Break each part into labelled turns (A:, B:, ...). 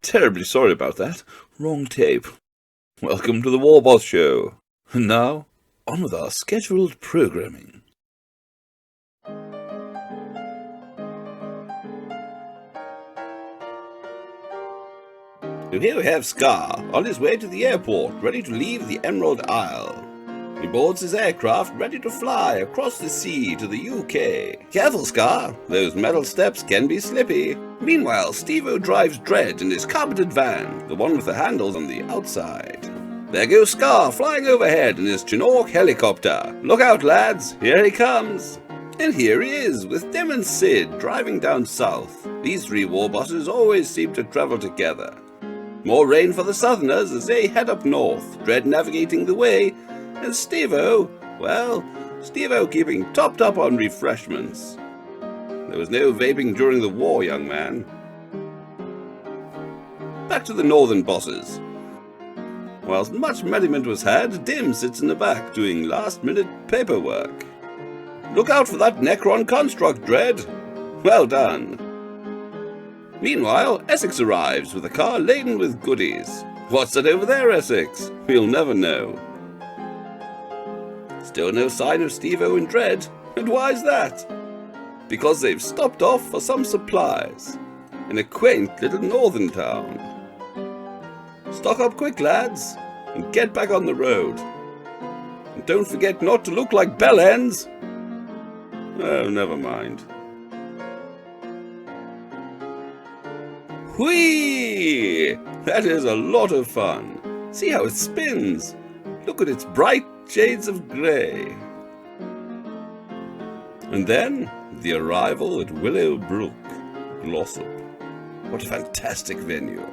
A: Terribly sorry about that. Wrong tape. Welcome to the Warboss Show. And now, on with our scheduled programming. So here we have Scar, on his way to the airport, ready to leave the Emerald Isle. He boards his aircraft, ready to fly across the sea to the UK. Careful, Scar, those metal steps can be slippy. Meanwhile, Steve-O drives Dread in his carpeted van, the one with the handles on the outside. There goes Scar, flying overhead in his Chinook helicopter. Look out, lads, here he comes. And here he is, with Dim and Sid, driving down south. These three Warbosses always seem to travel together. More rain for the Southerners as they head up north, Dread navigating the way, and Steve-O, well, Steve-O keeping topped up on refreshments. There was no vaping during the war, young man. Back to the northern bosses. Whilst much merriment was had, Dim sits in the back doing last-minute paperwork. Look out for that Necron construct, Dread. Well done. Meanwhile, Essex arrives with a car laden with goodies. What's that over there, Essex? We'll never know. Still no sign of Steve-O and Dread. And why's that? Because they've stopped off for some supplies in a quaint little northern town. Stock up quick, lads, and get back on the road. And don't forget not to look like bellends. Oh, never mind. Whee! That is a lot of fun. See how it spins. Look at its bright shades of grey. And then, the arrival at Willowbrook, Glossop. What a fantastic venue.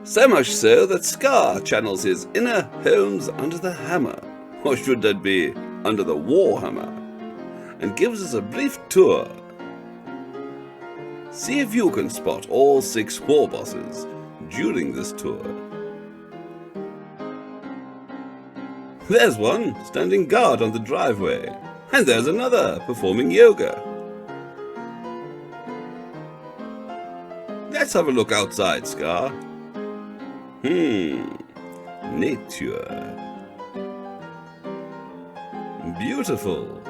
A: So much so that Scar channels his inner Holmes under the hammer, or should that be, under the Warhammer, and gives us a brief tour. See if you can spot all 6 Warbosses during this tour. There's one standing guard on the driveway, and there's another performing yoga. Let's have a look outside, Scar. Nature. Beautiful.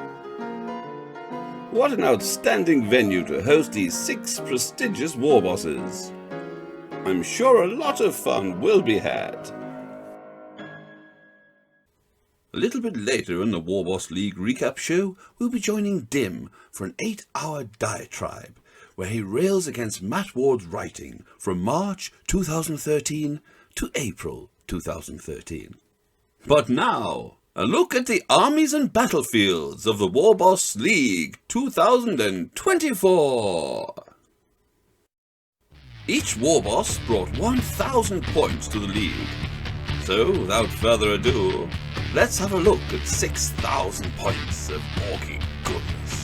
A: What an outstanding venue to host these 6 prestigious Warbosses. I'm sure a lot of fun will be had. A little bit later in the Warboss League recap show, we'll be joining Dim for an 8-hour diatribe, where he rails against Matt Ward's writing from March 2013 to April 2013. But now, a look at the armies and battlefields of the Warboss League 2024. Each Warboss brought 1,000 points to the league. So, without further ado, let's have a look at 6,000 points of Orky goodness.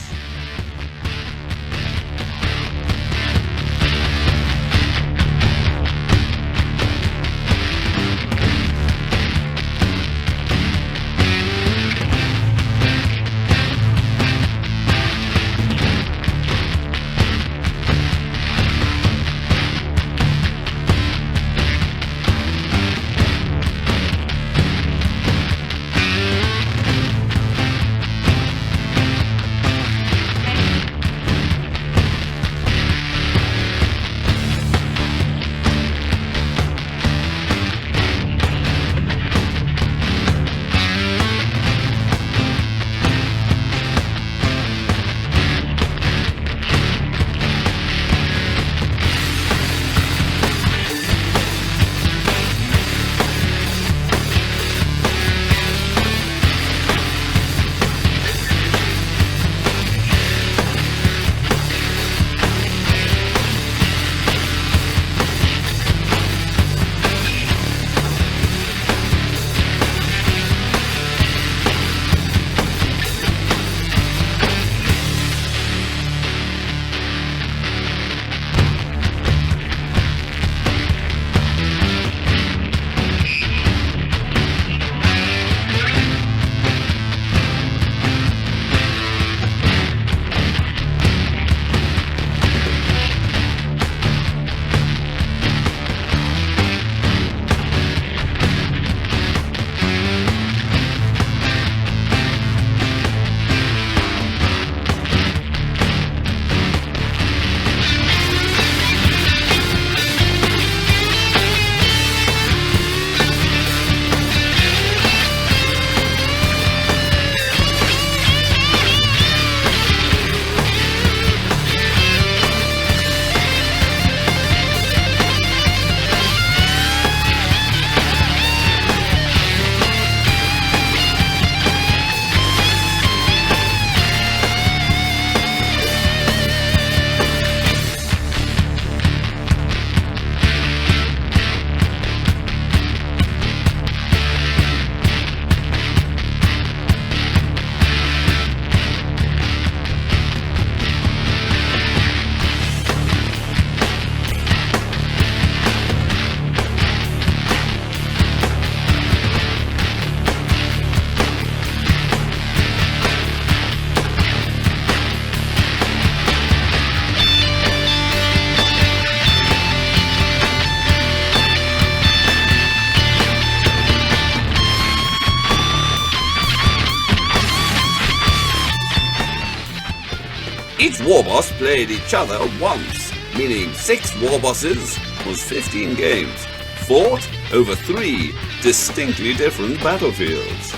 A: Each Warboss played each other once, meaning 6 Warbosses was 15 games, fought over 3 distinctly different battlefields.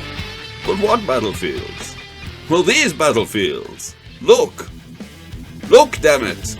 A: But what battlefields? Well, these battlefields. Look! Look, damn it!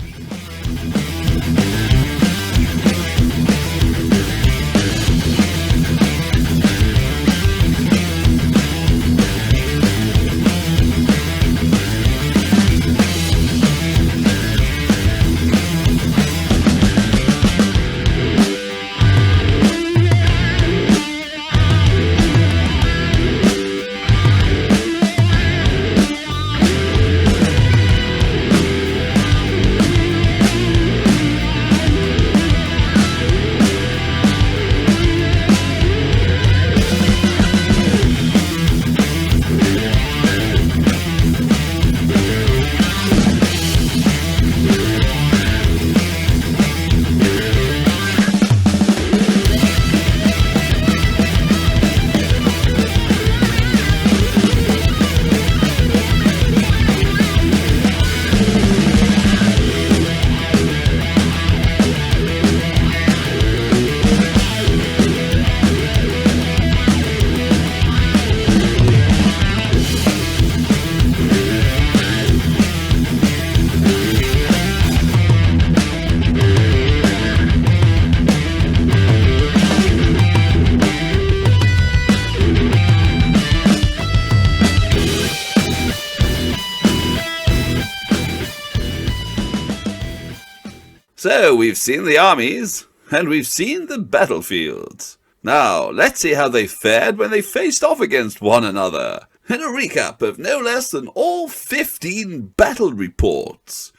A: So, we've seen the armies, and we've seen the battlefields. Now, let's see how they fared when they faced off against one another, in a recap of no less than all 15 battle reports.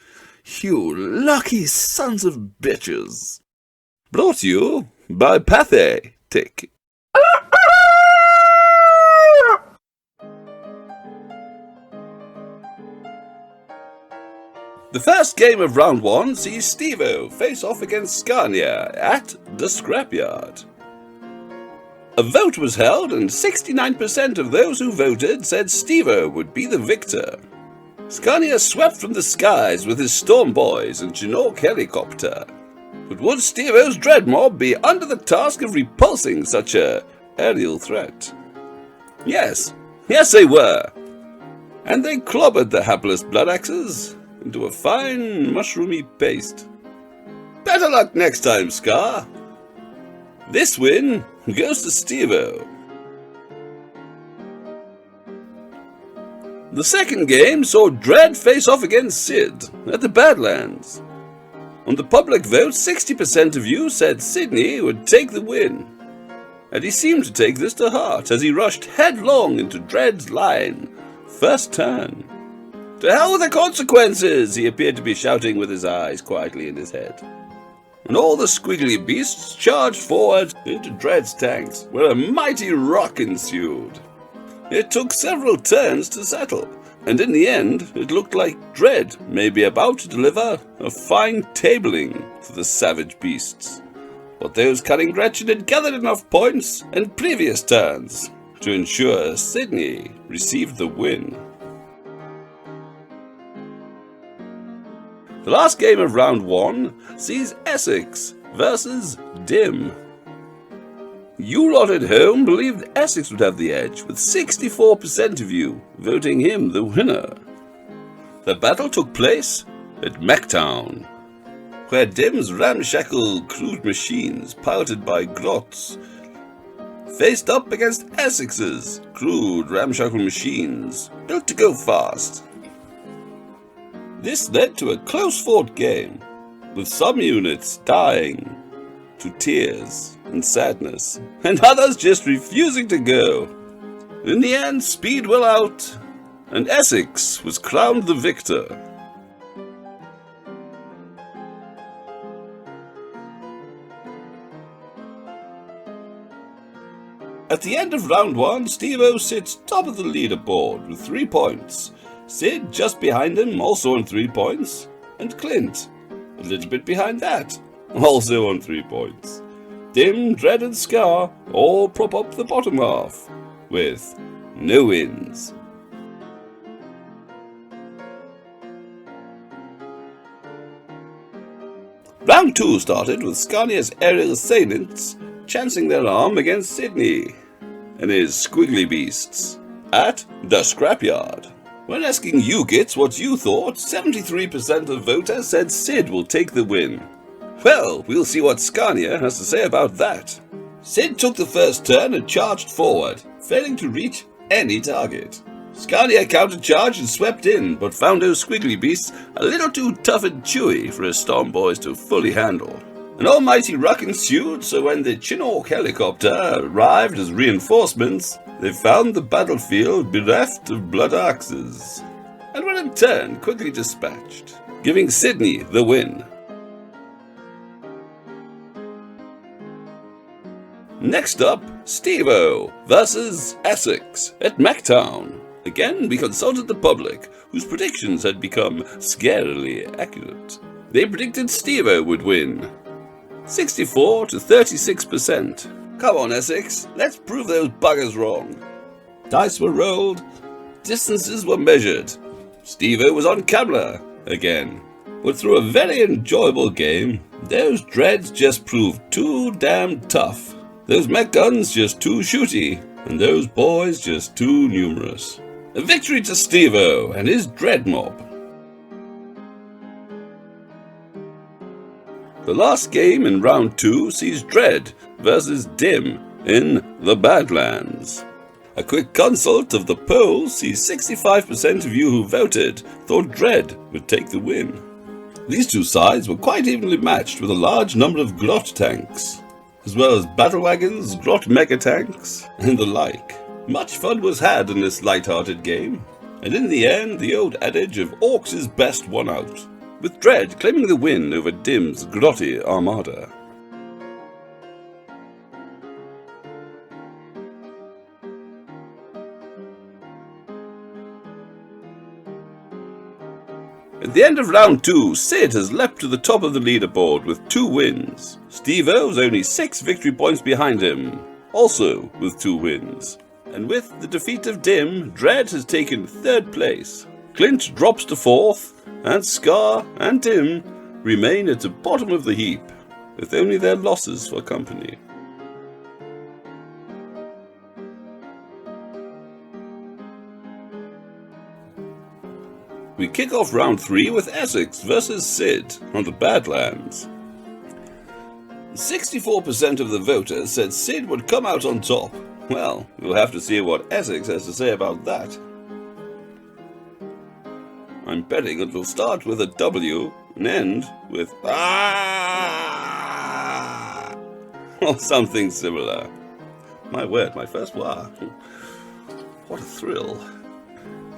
A: You lucky sons of bitches. Brought to you by PATHE-tik. The first game of round 1 sees Steve-O face off against Scania at the Scrapyard. A vote was held and 69% of those who voted said Steve-O would be the victor. Scania swept from the skies with his Storm Boys and Chinook helicopter. But would Steve-O's Dread Mob be under the task of repulsing such a aerial threat? Yes they were. And they clobbered the hapless Blood Axes into a fine mushroomy paste. Better luck next time, Scar. This win goes to Steve-O. The second game saw Dread face off against Sid at the Badlands. On the public vote, 60% of you said Sydney would take the win. And he seemed to take this to heart as he rushed headlong into Dread's line. First turn. To hell with the consequences, he appeared to be shouting with his eyes quietly in his head. And all the squiggly beasts charged forward into Dread's tanks, where a mighty rock ensued. It took several turns to settle, and in the end, it looked like Dread may be about to deliver a fine tabling for the savage beasts. But those cunning Gretchen had gathered enough points in previous turns to ensure Sydney received the win. The last game of round 1 sees Essex versus Dim. You lot at home believed Essex would have the edge, with 64% of you voting him the winner. The battle took place at Mechtown, where Dim's ramshackle crude machines, piloted by Grots, faced up against Essex's crude ramshackle machines, built to go fast. This led to a close-fought game, with some units dying to tears and sadness, and others just refusing to go. In the end, speed will out, and Essex was crowned the victor. At the end of round 1, Steve-O sits top of the leaderboard with 3 points. Sid just behind him, also on 3 points, and Clint a little bit behind that, also on 3 points. Dim, Dread and Scar all prop up the bottom half, with no wins. Round 2 started with Scania's aerial assailants chancing their arm against Sydney and his squiggly beasts at the scrapyard. When asking you gits what you thought, 73% of voters said Sid will take the win. Well, we'll see what Scania has to say about that. Sid took the first turn and charged forward, failing to reach any target. Scania counter-charged and swept in, but found those squiggly beasts a little too tough and chewy for his storm boys to fully handle. An almighty ruck ensued, so when the Chinook helicopter arrived as reinforcements, they found the battlefield bereft of blood axes, and were in turn quickly dispatched, giving Sydney the win. Next up, Steve-O versus Essex at Mactown. Again, we consulted the public, whose predictions had become scarily accurate. They predicted Steve-O would win, 64 to 36%. Come on, Essex, let's prove those buggers wrong. Dice were rolled, distances were measured. Steve-O was on camera again. But through a very enjoyable game, those dreads just proved too damn tough. Those mech guns just too shooty, and those boys just too numerous. A victory to Steve-O and his dread mob. The last game in round 2 sees Dread versus Dim in the Badlands. A quick consult of the polls sees 65% of you who voted thought Dread would take the win. These two sides were quite evenly matched with a large number of Grot tanks, as well as battle wagons, Grot mega tanks, and the like. Much fun was had in this light-hearted game, and in the end the old adage of Orcs is best won out, with Dread claiming the win over Dim's grotty armada. At the end of round 2, Sid has leapt to the top of the leaderboard with 2 wins. Steve-O's only 6 victory points behind him, also with 2 wins. And with the defeat of Dim, Dread has taken 3rd place. Clint drops to 4th, and Scar and Dim remain at the bottom of the heap, with only their losses for company. We kick off round 3 with Essex versus Sid on the Badlands. 64% of the voters said Sid would come out on top. Well, we'll have to see what Essex has to say about that. I'm betting it'll start with a W and end with ah or something similar. My word, my first wah. What a thrill.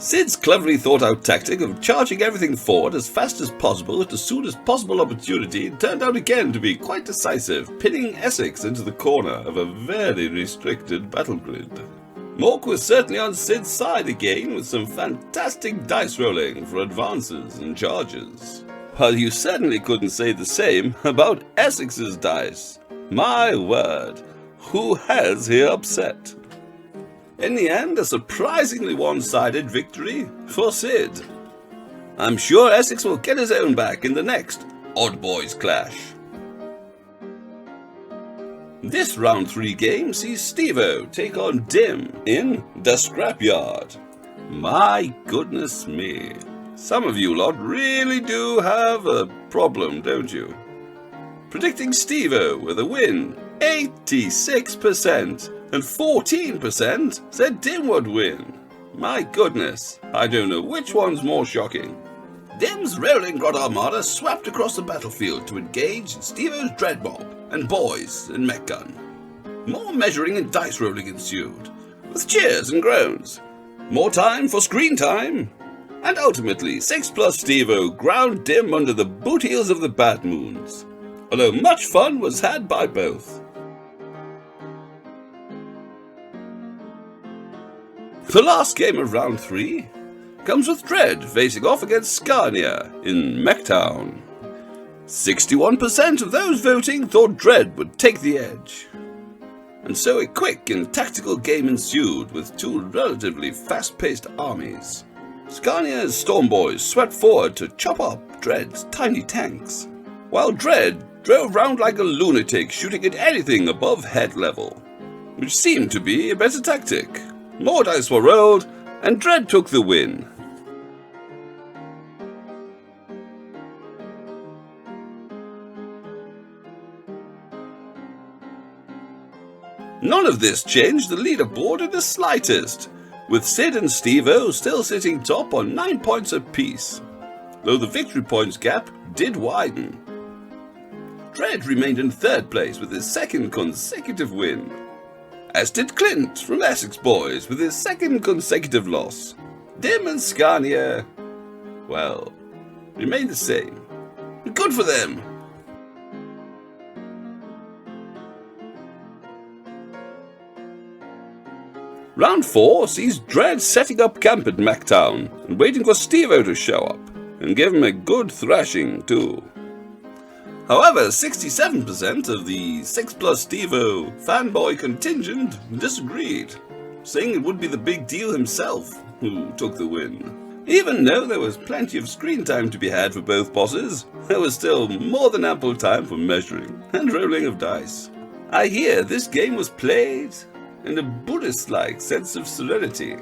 A: Sid's cleverly thought out tactic of charging everything forward as fast as possible at the soonest possible opportunity turned out again to be quite decisive, pinning Essex into the corner of a very restricted battle grid. Mork was certainly on Sid's side again with some fantastic dice rolling for advances and charges. While you certainly couldn't say the same about Essex's dice. My word, who has he upset? In the end, a surprisingly one-sided victory for Sid. I'm sure Essex will get his own back in the next Odd Boys clash. This round 3 game sees Steve-O take on Dim in the Scrapyard. My goodness me. Some of you lot really do have a problem, don't you? Predicting Steve-O with a win, 86%. And 14% said Dim would win. My goodness, I don't know which one's more shocking. Dim's rolling Grot Armada swept across the battlefield to engage Steve-O's Dread Mob and boys and mech gun. More measuring and dice rolling ensued, with cheers and groans. More time for screen time. And ultimately, 6+ Steve-O ground Dim under the boot heels of the Bad Moons, although much fun was had by both. The last game of round 3 comes with Dread facing off against Scania in Mechtown. 61% of those voting thought Dread would take the edge. And so a quick and tactical game ensued with 2 relatively fast-paced armies. Scania's Storm Boys swept forward to chop up Dread's tiny tanks. while Dread drove round like a lunatic, shooting at anything above head level, which seemed to be a better tactic. More dice were rolled, and Dread took the win. None of this changed the leaderboard in the slightest, with Sid and Steve-O still sitting top on 9 points apiece, though the victory points gap did widen. Dread remained in third place with his second consecutive win, as did Clint from Essex Boys with his second consecutive loss. Dim and Scania, well, remained the same. Good for them! Round 4 sees Dread setting up camp at Mactown and waiting for Steve-O to show up, and give him a good thrashing too. However, 67% of the 6+ Steve-O fanboy contingent disagreed, saying it would be the big deal himself who took the win. Even though there was plenty of screen time to be had for both bosses, there was still more than ample time for measuring and rolling of dice. I hear this game was played in a Buddhist-like sense of serenity.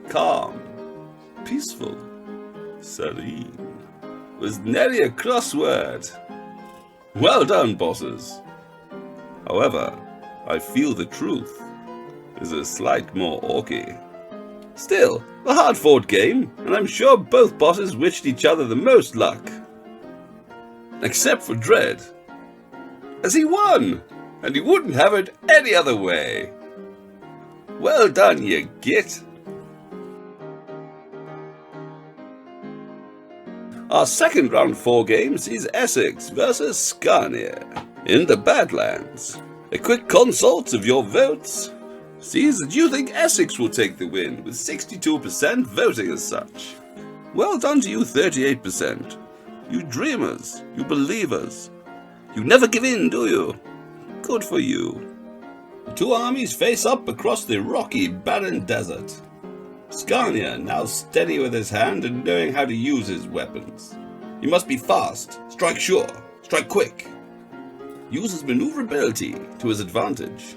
A: Calm, peaceful, serene. Was nearly a crossword. Well done, bosses. However, I feel the truth is a slight more orky. Still, a hard-fought game, and I'm sure both bosses wished each other the most luck. Except for Dread, as he won, and he wouldn't have it any other way. Well done, you git. Our second round 4 game sees Essex versus Scania in the Badlands. A quick consult of your votes sees that you think Essex will take the win, with 62% voting as such. Well done to you 38%. You dreamers, you believers. You never give in, do you? Good for you. The two armies face up across the rocky, barren desert. Scania now steady with his hand and knowing how to use his weapons. He must be fast, strike sure, strike quick. Use his maneuverability to his advantage.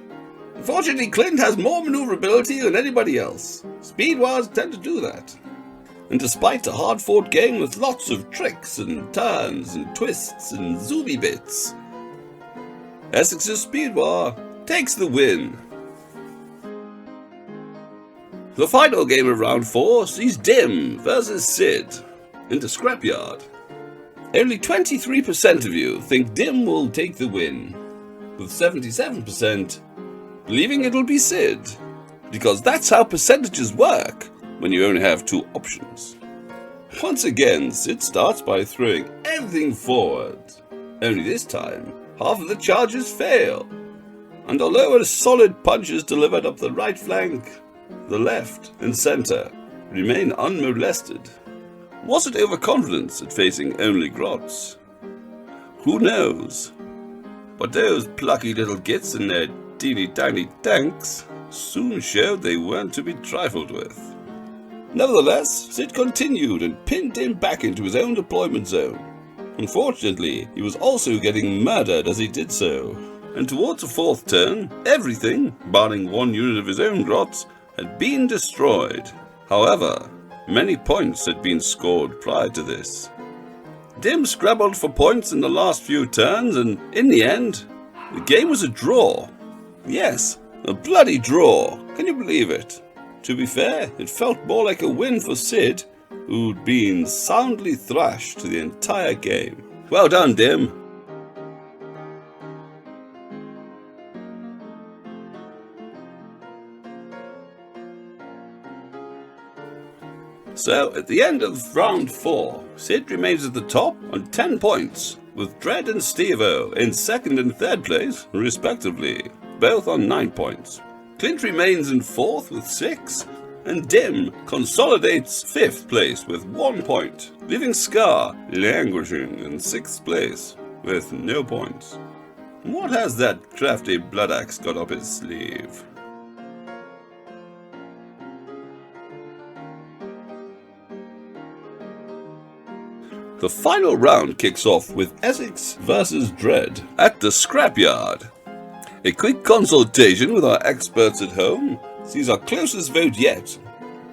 A: Unfortunately, Clint has more maneuverability than anybody else. Speedwars tend to do that. And despite a hard-fought game with lots of tricks and turns and twists and zoomy bits, Essex's Speedwar takes the win. The final game of round 4 sees Dim versus Sid in the Scrapyard. Only 23% of you think Dim will take the win, with 77% believing it'll be Sid, because that's how percentages work when you only have 2 options. Once again, Sid starts by throwing everything forward, only this time half of the charges fail, and although a solid punch is delivered up the right flank, the left and center remain unmolested. Was it overconfidence at facing only grots? Who knows? But those plucky little gits in their teeny tiny tanks soon showed they weren't to be trifled with. Nevertheless, Sid continued and pinned him back into his own deployment zone. Unfortunately, he was also getting murdered as he did so, and towards the 4th turn, everything, barring 1 unit of his own grots, had been destroyed. However, many points had been scored prior to this. Dim scrabbled for points in the last few turns, and in the end, the game was a draw. Yes, a bloody draw. Can you believe it? To be fair, it felt more like a win for Sid, who'd been soundly thrashed the entire game. Well done, Dim. So, at the end of round 4, Sid remains at the top on 10 points, with Dread and Steve-O in 2nd and 3rd place, respectively, both on 9 points. Clint remains in 4th with 6, and Dim consolidates 5th place with 1 point, leaving Scar languishing in 6th place with no points. What has that crafty blood axe got up his sleeve? The final round kicks off with Essex versus Dread at the scrapyard. A quick consultation with our experts at home sees our closest vote yet,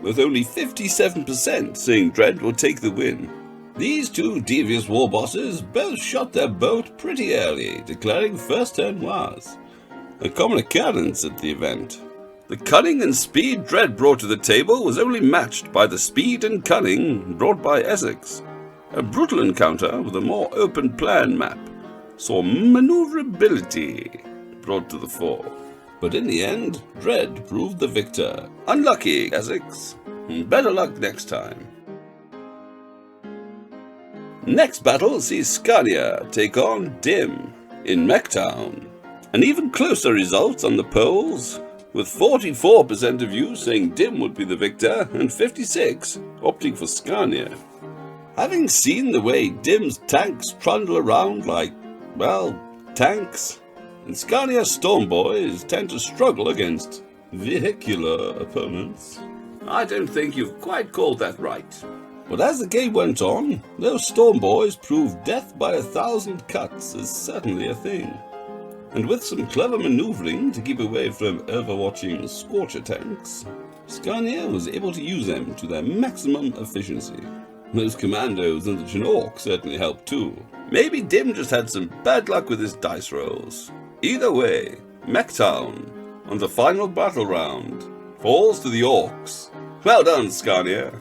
A: with only 57% saying Dread will take the win. These two devious war bosses both shot their boat pretty early, declaring first turn wars, a common occurrence at the event. The cunning and speed Dread brought to the table was only matched by the speed and cunning brought by Essex. A brutal encounter with a more open plan map saw maneuverability brought to the fore. But in the end, Dread proved the victor. Unlucky, Essex. Better luck next time. Next battle sees Scania take on Dim in Mechtown. An even closer result on the polls, with 44% of you saying Dim would be the victor and 56% opting for Scania. Having seen the way Dim's tanks trundle around like, well, tanks, and Scania's Storm Boys tend to struggle against vehicular opponents, I don't think you've quite called that right. But as the game went on, those Storm Boys proved death by 1,000 cuts is certainly a thing. And with some clever maneuvering to keep away from overwatching Scorcher tanks, Scania was able to use them to their maximum efficiency. Those commandos and the Chinook certainly helped too. Maybe Dim just had some bad luck with his dice rolls. Either way, Mechtown, on the final battle round, falls to the Orks. Well done, Scania.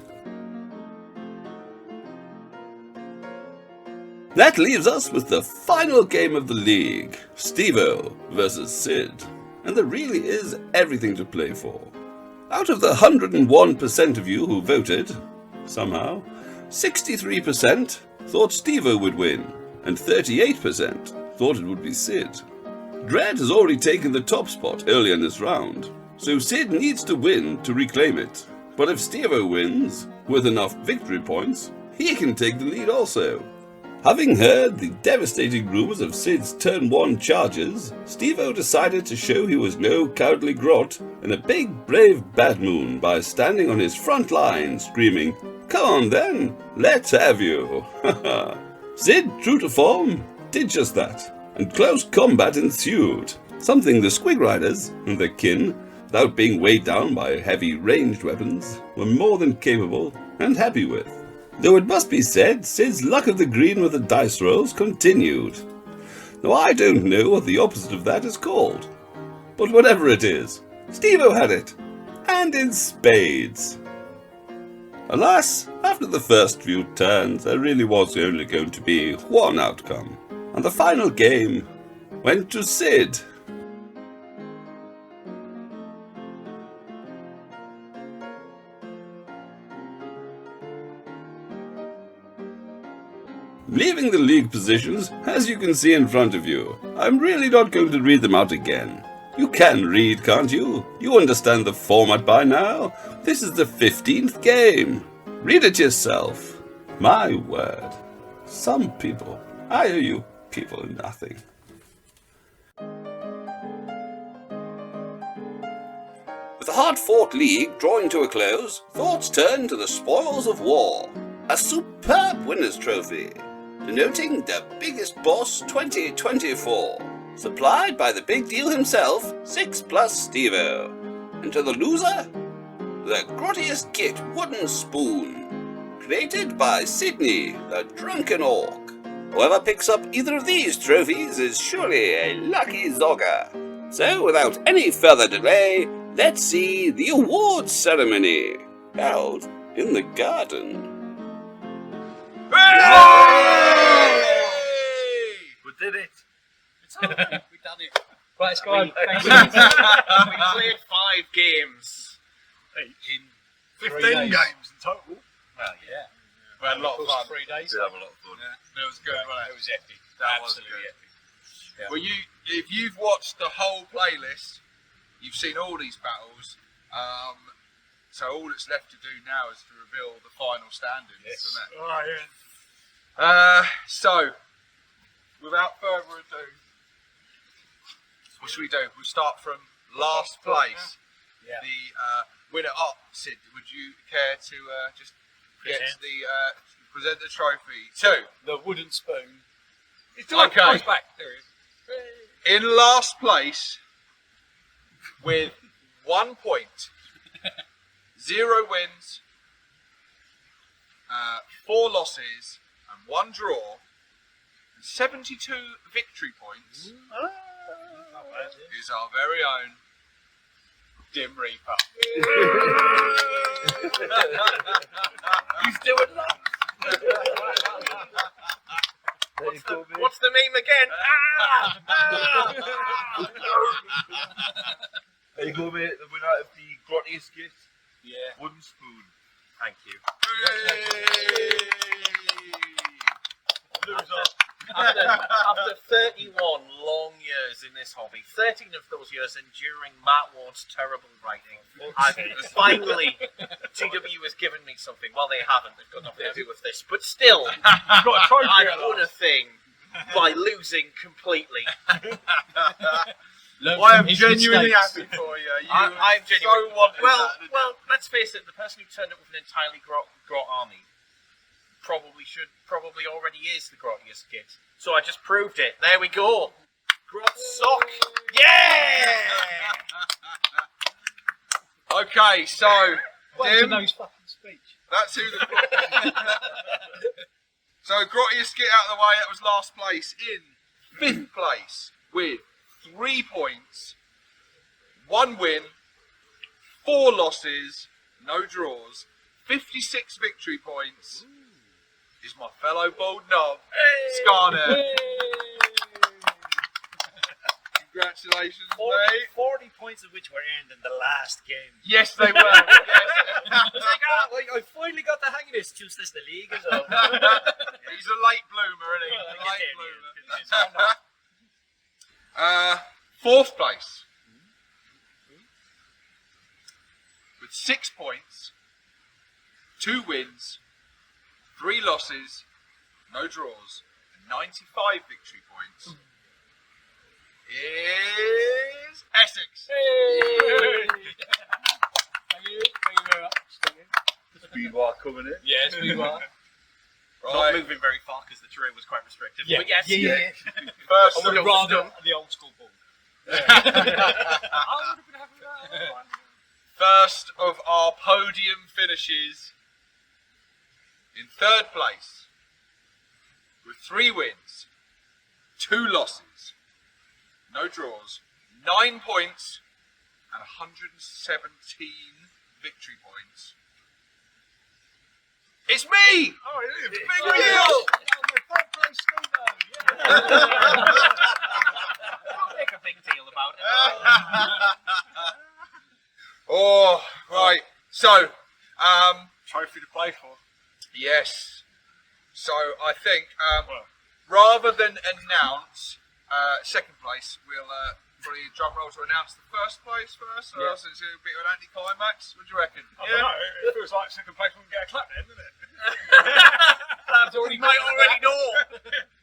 A: That leaves us with the final game of the league, Stevo versus Sid. And there really is everything to play for. Out of the 101% of you who voted, somehow, 63% thought Stevo would win, and 38% thought it would be Sid. Dread has already taken the top spot early in this round, so Sid needs to win to reclaim it. But if Stevo wins, with enough victory points, he can take the lead also. Having heard the devastating rumors of Sid's turn 1 charges, Stevo decided to show he was no cowardly grot and a big brave bad moon by standing on his front line screaming, "Come on then, let's have you." Sid, true to form, did just that, and close combat ensued, something the Squig Riders and their kin, without being weighed down by heavy ranged weapons, were more than capable and happy with. Though it must be said, Sid's luck of the green with the dice rolls continued. Now I don't know what the opposite of that is called, but whatever it is, Stevo had it, and in spades. Alas, after the first few turns, there really was only going to be one outcome, and the final game went to Sid. Leaving the league positions, as you can see in front of you, I'm really not going to read them out again. You can read, can't you? You understand the format by now. This is the 15th game. Read it yourself. My word. Some people. I owe you people nothing. With the hard-fought league drawing to a close, thoughts turn to the spoils of war. A superb winner's trophy, denoting the Biggest Boss 2024, supplied by the big deal himself, 6+ Stevo. And to the loser, the grottiest kit wooden spoon, created by Sydney, the drunken orc. Whoever picks up either of these trophies is surely a lucky zogger. So without any further delay, let's see the awards ceremony, held in the garden.
B: Hooray! We did it.
C: It's all right. We've done it. Right, let's go on.
B: We played 5 games.
C: In
D: 15 games in total.
C: Well, yeah.
B: We had a lot of fun.
C: 3 days.
B: We did have a lot of fun.
C: Yeah.
B: It was good, wasn't
C: It was epic.
B: That was
C: Absolutely
B: good.
C: epic. Yeah.
B: Well, if you've watched the whole playlist, you've seen all these battles. So all that's left to do now is to reveal the final standings.
C: Yes.
B: Isn't it?
D: Oh, yeah.
B: So, without further ado, what should we do? We'll start from last place.
C: Yeah.
B: The winner. Oh, Sid, would you care to just gets the present the trophy to
C: The wooden spoon.
D: It's still
B: Okay.
D: okay. Back. There it is.
B: in last place with 1 point, 0 wins, 4 losses, and 1 draw, and 72 victory points is our very own Dim Reaper.
D: He's doing that.
E: What's the meme again?
F: There you go, mate. The winner of the grottiest gift.
C: Yeah.
F: Wooden spoon. Thank you.
E: After 31 long years in this hobby, 13 of those years enduring Matt Ward's terrible writing, I've finally, GW has given me something. Well, they haven't. They've got nothing to do with this. But still,
D: Got a trophy
E: I've
D: at
E: won a
D: last.
E: thing by losing completely.
C: Learn
B: I
C: from
B: am
C: his
B: genuinely
C: mistakes.
B: happy for you.
E: I'm
B: so
E: genuinely.
B: wanted
E: Well,
B: that,
E: well, let's face it. The person who turned up with an entirely grot army probably already is the grottiest kid. So I just proved it. There we go. Grot sock. Yeah.
B: Okay, so
C: What to
B: Dim,
C: know his fucking speech?
B: that's who the. So grottiest get out of the way. That was last place. In 5th place with 3 points, 1 win, 4 losses, no draws, 56 victory points. Is my fellow bald knob, Skarner. Congratulations, mate.
G: 40 points of which were earned in the last game.
B: Yes, they were. Yes.
G: I finally got the hang of this. Choose this the league as well.
B: He's a late bloomer, isn't he? A late bloomer. 4th place with 6 points, 2 wins, 3 losses, no draws, and 95 victory points is Essex.
C: Thank you very much.
F: Speedwalk coming in.
C: Yes, we were.
E: Not
B: Right.
E: moving very far because the terrain was quite restrictive.
C: Yeah.
E: But yes.
C: Yeah.
B: First
C: I would
B: of,
C: have rather the old school ball.
B: first of our podium finishes in 3rd place with 3 wins, 2 losses, no draws, 9 points, and 117 victory points. It's me!
D: Oh, it is.
B: Big deal!
E: Don't make a big deal about it.
B: Oh, right. So,
D: Trophy to play for.
B: yes. So I think rather than announce 2nd place, we'll probably drum roll to announce the 1st place first, or else it's a bit of an anticlimax. What do you reckon?
D: I don't know. It feels like 2nd place wouldn't get a clap then, doesn't it?
E: That's already might already know.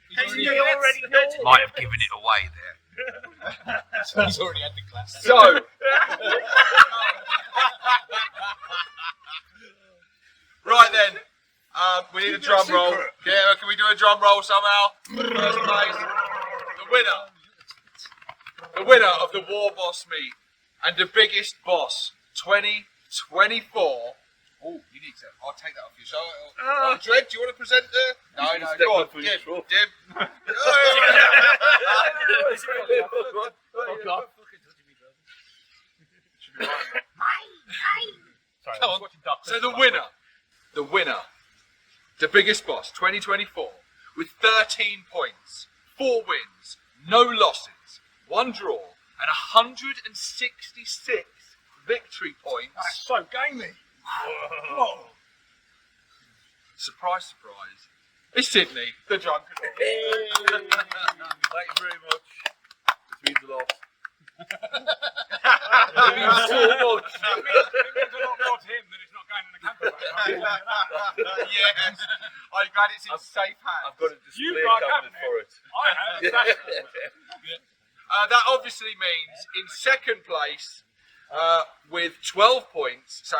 C: He's
E: He already knows.
B: Might have given it away there.
C: He's already had the class.
B: So, right then, we need a drum roll. Yeah, can we do a drum roll somehow? 1st place, the winner of the Warboss meet and the biggest boss 2024. Oh, you need to. I'll take that off you. So, Dredd, do you want to present the? No, go on. Dim.
C: Oh, God.
D: Sorry,
C: Come
D: I was
C: on.
D: watching Duck.
B: So the winner, the biggest boss, 2024, with 13 points, 4 wins, no losses, 1 draw, and 166 victory points.
D: That's so gamey. Whoa.
B: Surprise, surprise. It's Sydney, the drunken horse.
F: Thank you very much. This means a lot.
B: It means so much.
D: It means a lot more to him than it's not going in the camper van.
B: Yes, I'm glad it's in safe hands.
F: I've got a
D: You
F: display
D: got
F: cabinet
D: cabinet.
F: for it.
D: I have. That's
B: That obviously means in 2nd place with 12 points. So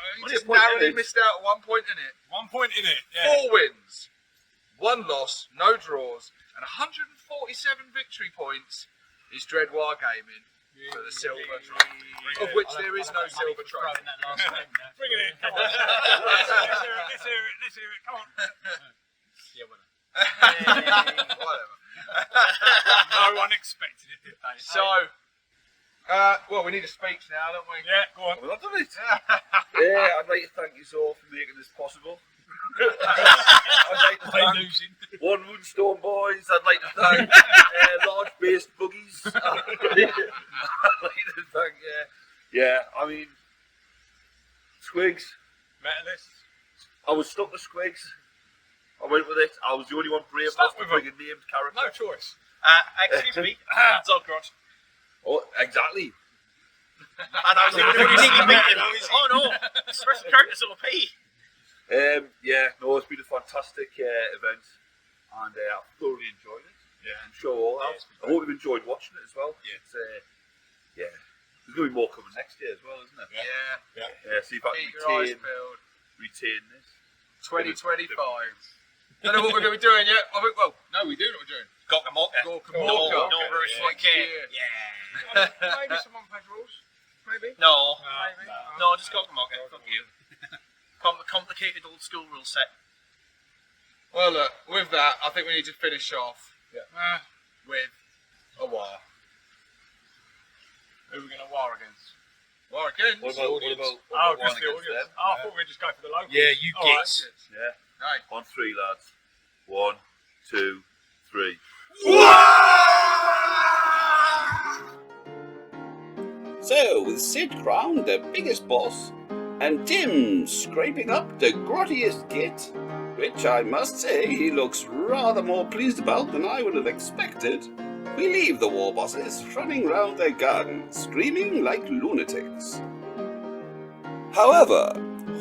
B: He
F: Only a
B: just
F: point,
B: narrowly
F: innit?
B: missed out 1 point in it.
D: 1 point in it. Yeah.
B: 4 wins, 1 loss, no draws, and 147 victory points is Dread Wargaming for the silver trophy, of which there is no silver trophy.
D: Bring it in. Come on. Let's hear it. Let's hear it. Come on.
C: Yeah, well.
B: Whatever.
D: No one expected it, did they?
B: So, well, we need a speech now, don't we?
D: Yeah, go on.
F: Well, I've done it. Yeah, I'd like to thank you all for making this possible. I'd like to thank
C: Losing.
F: One Woodstone Boys. I'd like to thank Large Based Buggies. I'd like to thank, I mean, Squigs.
D: Metalists.
F: I was stuck with Squigs. I went with it. I was the only one brave enough
D: Stuck
F: to
D: with
F: bring a named character.
D: No choice.
E: Excuse me. Zolgrot.
F: Oh, exactly.
E: And I was oh no, special characters OP.
F: No, it's been a fantastic event, and I've thoroughly enjoyed it.
D: Yeah.
F: I'm sure all have. I hope you've enjoyed watching it as well.
D: Yeah.
F: It's, there's going to be more coming next year as well, isn't there?
B: Yeah.
F: See if I
B: Keep your eyes
F: can
B: peeled.
F: retain this.
B: 2025. Don't know what we're going to be doing yet. Well, no, we do know what we're doing.
E: Gorkamorka.
B: Gorkamorka.
E: No verse
B: Yeah.
E: 1K. Yeah.
B: Maybe some unpaid rules. Maybe.
E: No.
B: Maybe.
E: No, just Gorkamorka. Fuck you. Complicated old school rule set.
B: Well, look, with that, I think we need to finish off with a war.
D: Who are we going to war against?
B: War against.
F: What about
D: Oh,
F: one
D: just the
F: against
D: audience.
F: them?
D: Oh, I thought we'd just go for the local.
C: Yeah, you
D: All right.
C: gits.
F: Yeah.
B: Right.
F: On 3, lads. 1, 2, 3.
A: So, with Sid crowned the biggest boss, and Tim scraping up the grottiest git, which I must say he looks rather more pleased about than I would have expected, we leave the Warbosses running round their garden, screaming like lunatics. However,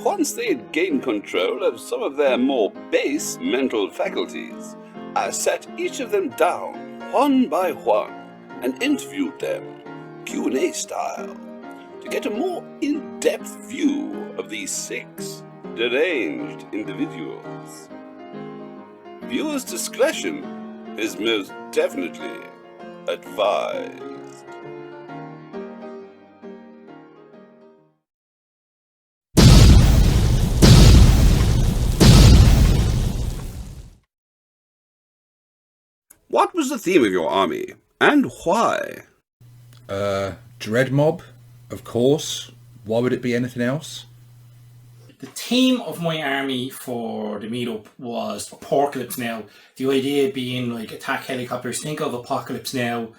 A: once they had gained control of some of their more base mental faculties, I sat each of them down, one by one, and interviewed them, Q&A style, to get a more in-depth view of these 6 deranged individuals. Viewers' discretion is most definitely advised. What was the theme of your army, and why?
H: Dread Mob, of course. Why would it be anything else?
I: The theme of my army for the meetup was ApORKalypse Now. The idea being like attack helicopters. Think of Apocalypse Now,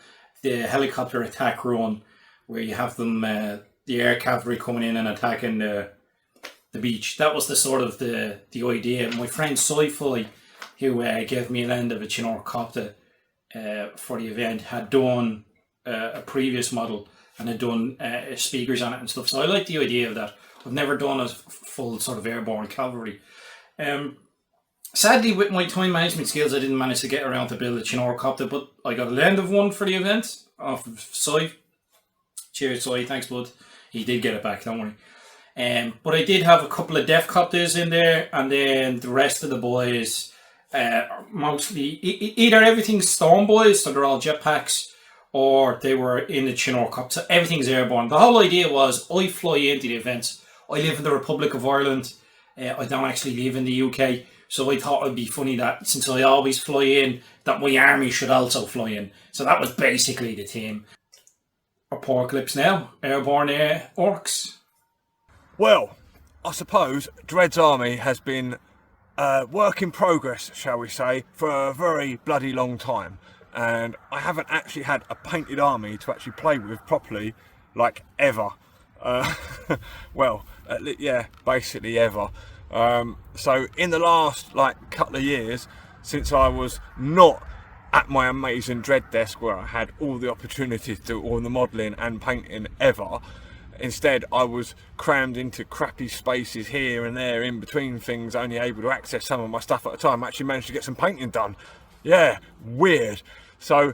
I: the helicopter attack run, where you have them, the air cavalry coming in and attacking the beach. That was the sort of the idea. My friend Sci-Fi, who gave me a land of a Ork for the event, had done a previous model and had done speakers on it and stuff. So I like the idea of that. I've never done a full sort of airborne cavalry. Sadly, with my time management skills, I didn't manage to get around to build a Ork, but I got a land of one for the event off of Sai. Cheers, Sai. Thanks, bud. He did get it back, don't worry. But I did have a couple of Def Copters in there, and then the rest of the boys, mostly either everything's Storm Boys, so they're all jetpacks, or they were in the Ork. So everything's airborne. The whole idea was I fly into the events. I live in the Republic of Ireland. I don't actually live in the UK. So I thought it'd be funny that since I always fly in, that my army should also fly in. So that was basically the theme. ApORKalypse Now, airborne orcs.
D: Well, I suppose Dread's army has been work in progress, shall we say, for a very bloody long time. And I haven't actually had a painted army to actually play with properly, like, ever. Well, yeah, basically ever. So in the last, like, couple of years, since I was not at my amazing Dread desk where I had all the opportunities to do all the modelling and painting ever, instead I was crammed into crappy spaces here and there in between things, only able to access some of my stuff at a time. I actually managed to get some painting done. Yeah, weird. So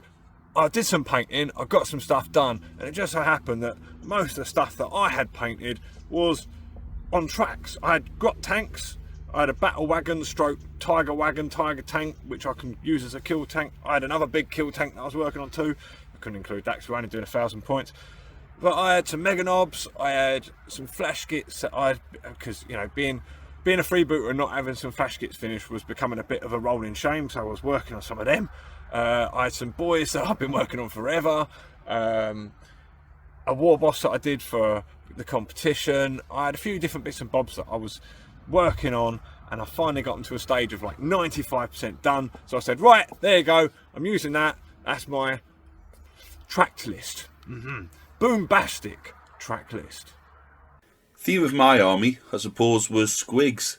D: I did some painting, I got some stuff done, and it just so happened that most of the stuff that I had painted was on tracks. I had grot tanks, I had a battle wagon stroke tiger wagon, tiger tank, which I can use as a kill tank. I had another big kill tank that I was working on too. I couldn't include that because we're only doing 1,000 points. But I had some mega knobs, I had some flash kits that I, because you know, being a freebooter and not having some flash kits finished was becoming a bit of a rolling shame, so I was working on some of them. I had some boys that I've been working on forever. A Warboss that I did for the competition. I had a few different bits and bobs that I was working on, and I finally got into a stage of like 95% done. So I said, right, there you go, I'm using that. That's my track list. Boombastic track list.
A: Theme of my army, I suppose, was squigs,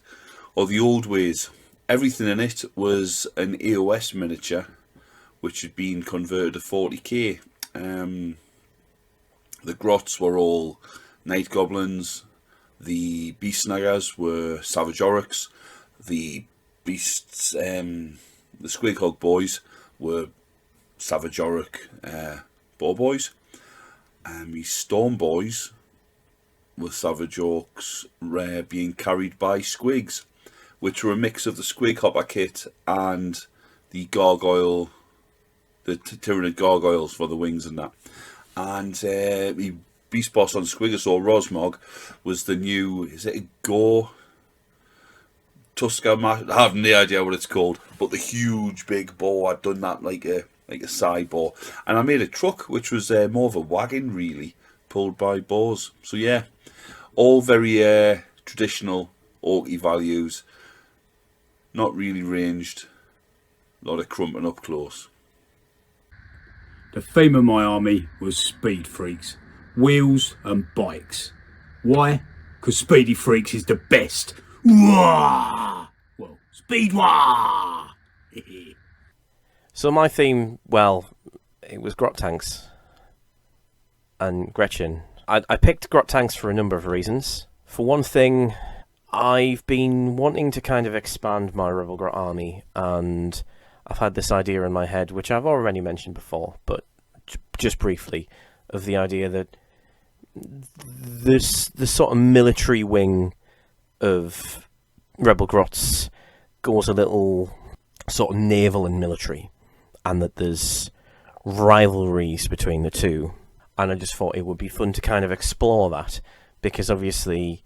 A: or the old ways. Everything in it was an AOS miniature, which had been converted to 40k. The grots were all night goblins. The beast snaggers were savage orcs. The beasts, the squig hog boys were savage orc boar boys. And the storm boys were savage orcs being carried by squigs, which were a mix of the squig hopper kit and the gargoyle, the Tyrannid gargoyles for the wings and that. And the beast boss on Squigosaur, Rosmog, was the new, is it a Gore Tusker? I have no idea what it's called, but the huge big boar. I'd done that like a side boar, and I made a truck which was more of a wagon really, pulled by boars. So yeah, all very traditional orky values, not really ranged, a lot of crumping up close.
J: The theme of my army was speed freaks, wheels and bikes. Why? Because Speedy Freaks is the best. Wah! Well, speed wah!
K: So my theme, well, it was grot tanks and Gretchen. I picked grot tanks for a number of reasons. For one thing, I've been wanting to kind of expand my Rebel Grot army, and I've had this idea in my head, which I've already mentioned before, but just briefly, of the idea that the sort of military wing of Rebel Grots goes a little sort of naval and military, and that there's rivalries between the two. And I just thought it would be fun to kind of explore that, because obviously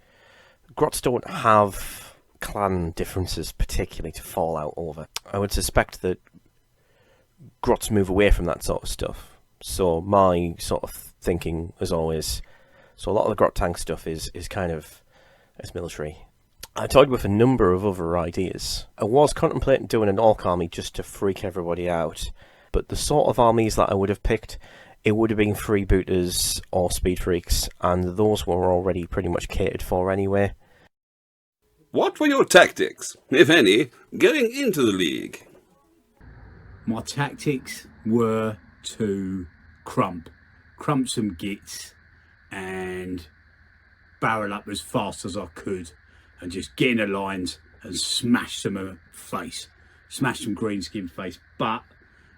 K: Grots don't have clan differences particularly to fall out over. I would suspect that Grots move away from that sort of stuff. So my sort of thinking, as always, so a lot of the Grot tank stuff is kind of, it's military. I toyed with a number of other ideas. I was contemplating doing an Ork army just to freak everybody out, but the sort of armies that I would have picked, it would have been freebooters or speed freaks, and those were already pretty much catered for anyway.
A: What were your tactics, if any, getting into the league?
J: My tactics were to crump some gits and barrel up as fast as I could and just get in the lines and smash some face, smash some greenskin face, but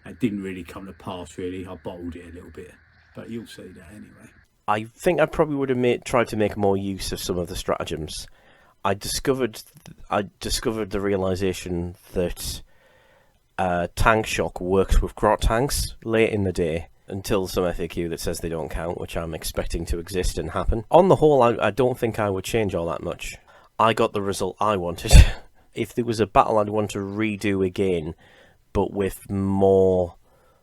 J: that didn't really come to pass really. I bottled it a little bit, but you'll see that anyway. I
K: think I probably would have tried to make more use of some of the stratagems. I discovered the realization that tank shock works with grot tanks late in the day, until some FAQ that says they don't count, which I'm expecting to exist and happen. On the whole, I don't think I would change all that much. I got the result I wanted. If there was a battle I'd want to redo again, but with more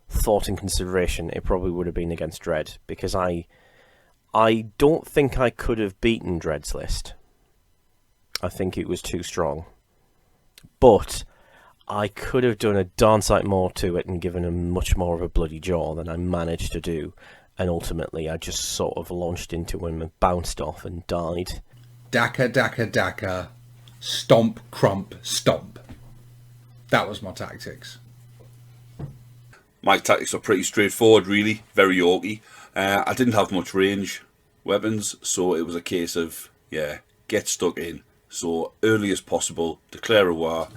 K: thought and consideration, it probably would have been against Dread, because I don't think I could have beaten Dread's list. I think it was too strong. But I could have done a darn sight more to it and given him much more of a bloody jaw than I managed to do. And ultimately, I just sort of launched into him and bounced off and died.
H: Daka, daka, daka. Stomp, crump, stomp. That was my tactics.
A: My tactics are pretty straightforward, really. Very orky. I didn't have much range weapons, so it was a case of, yeah, get stuck in. So early as possible, declare a war,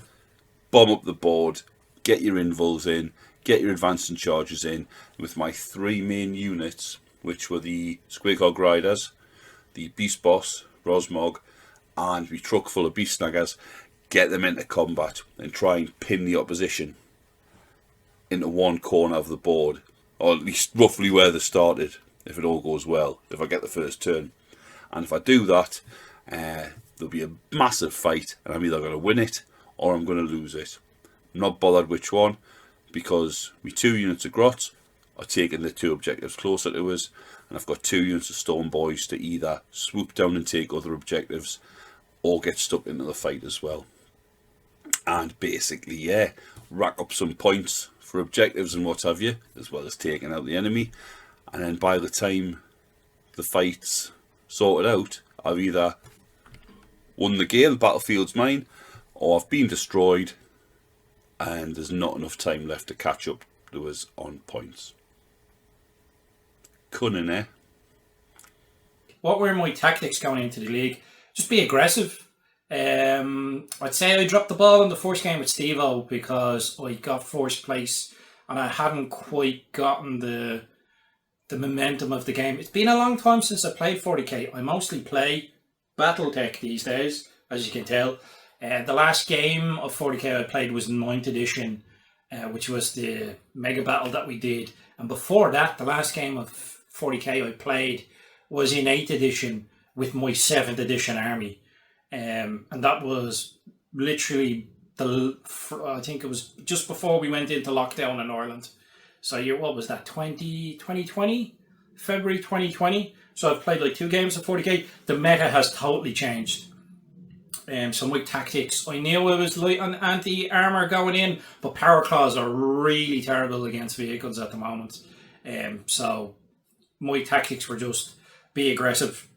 A: bomb up the board, get your invuls in, get your advancing charges in, with my three main units, which were the Squig Hog Riders, the Beast Boss, Rosmog, and be truck full of beast snaggers, get them into combat and try and pin the opposition into one corner of the board, or at least roughly where they started, if it all goes well, if I get the first turn. And if I do that, there'll be a massive fight, and I'm either going to win it or I'm going to lose it. I'm not bothered which one, because my 2 units of grots are taking the 2 objectives closer to us, and I've got 2 units of stone boys to either swoop down and take other objectives or get stuck into the fight as well. And basically, yeah, rack up some points for objectives and what have you, as well as taking out the enemy. And then by the time the fight's sorted out, I've either won the game, the battlefield's mine, or I've been destroyed and there's not enough time left to catch up to us on points. Cunning, eh?
I: What were my tactics going into the league? Just be aggressive. I'd say I dropped the ball in the first game with Steve-O because I got first place and I hadn't quite gotten the momentum of the game. It's been a long time since I played 40k. I mostly play PATHE-tik these days, as you can tell. The last game of 40k I played was 9th edition, which was the mega battle that we did. And before that, the last game of 40k I played was in 8th edition with my 7th edition army. And that was literally I think it was just before we went into lockdown in Ireland. So what was that, 2020? February 2020? So I've played like 2 games of 40k. The meta has totally changed. So my tactics, I knew I was light on anti-armor going in, but power claws are really terrible against vehicles at the moment. So my tactics were just be aggressive.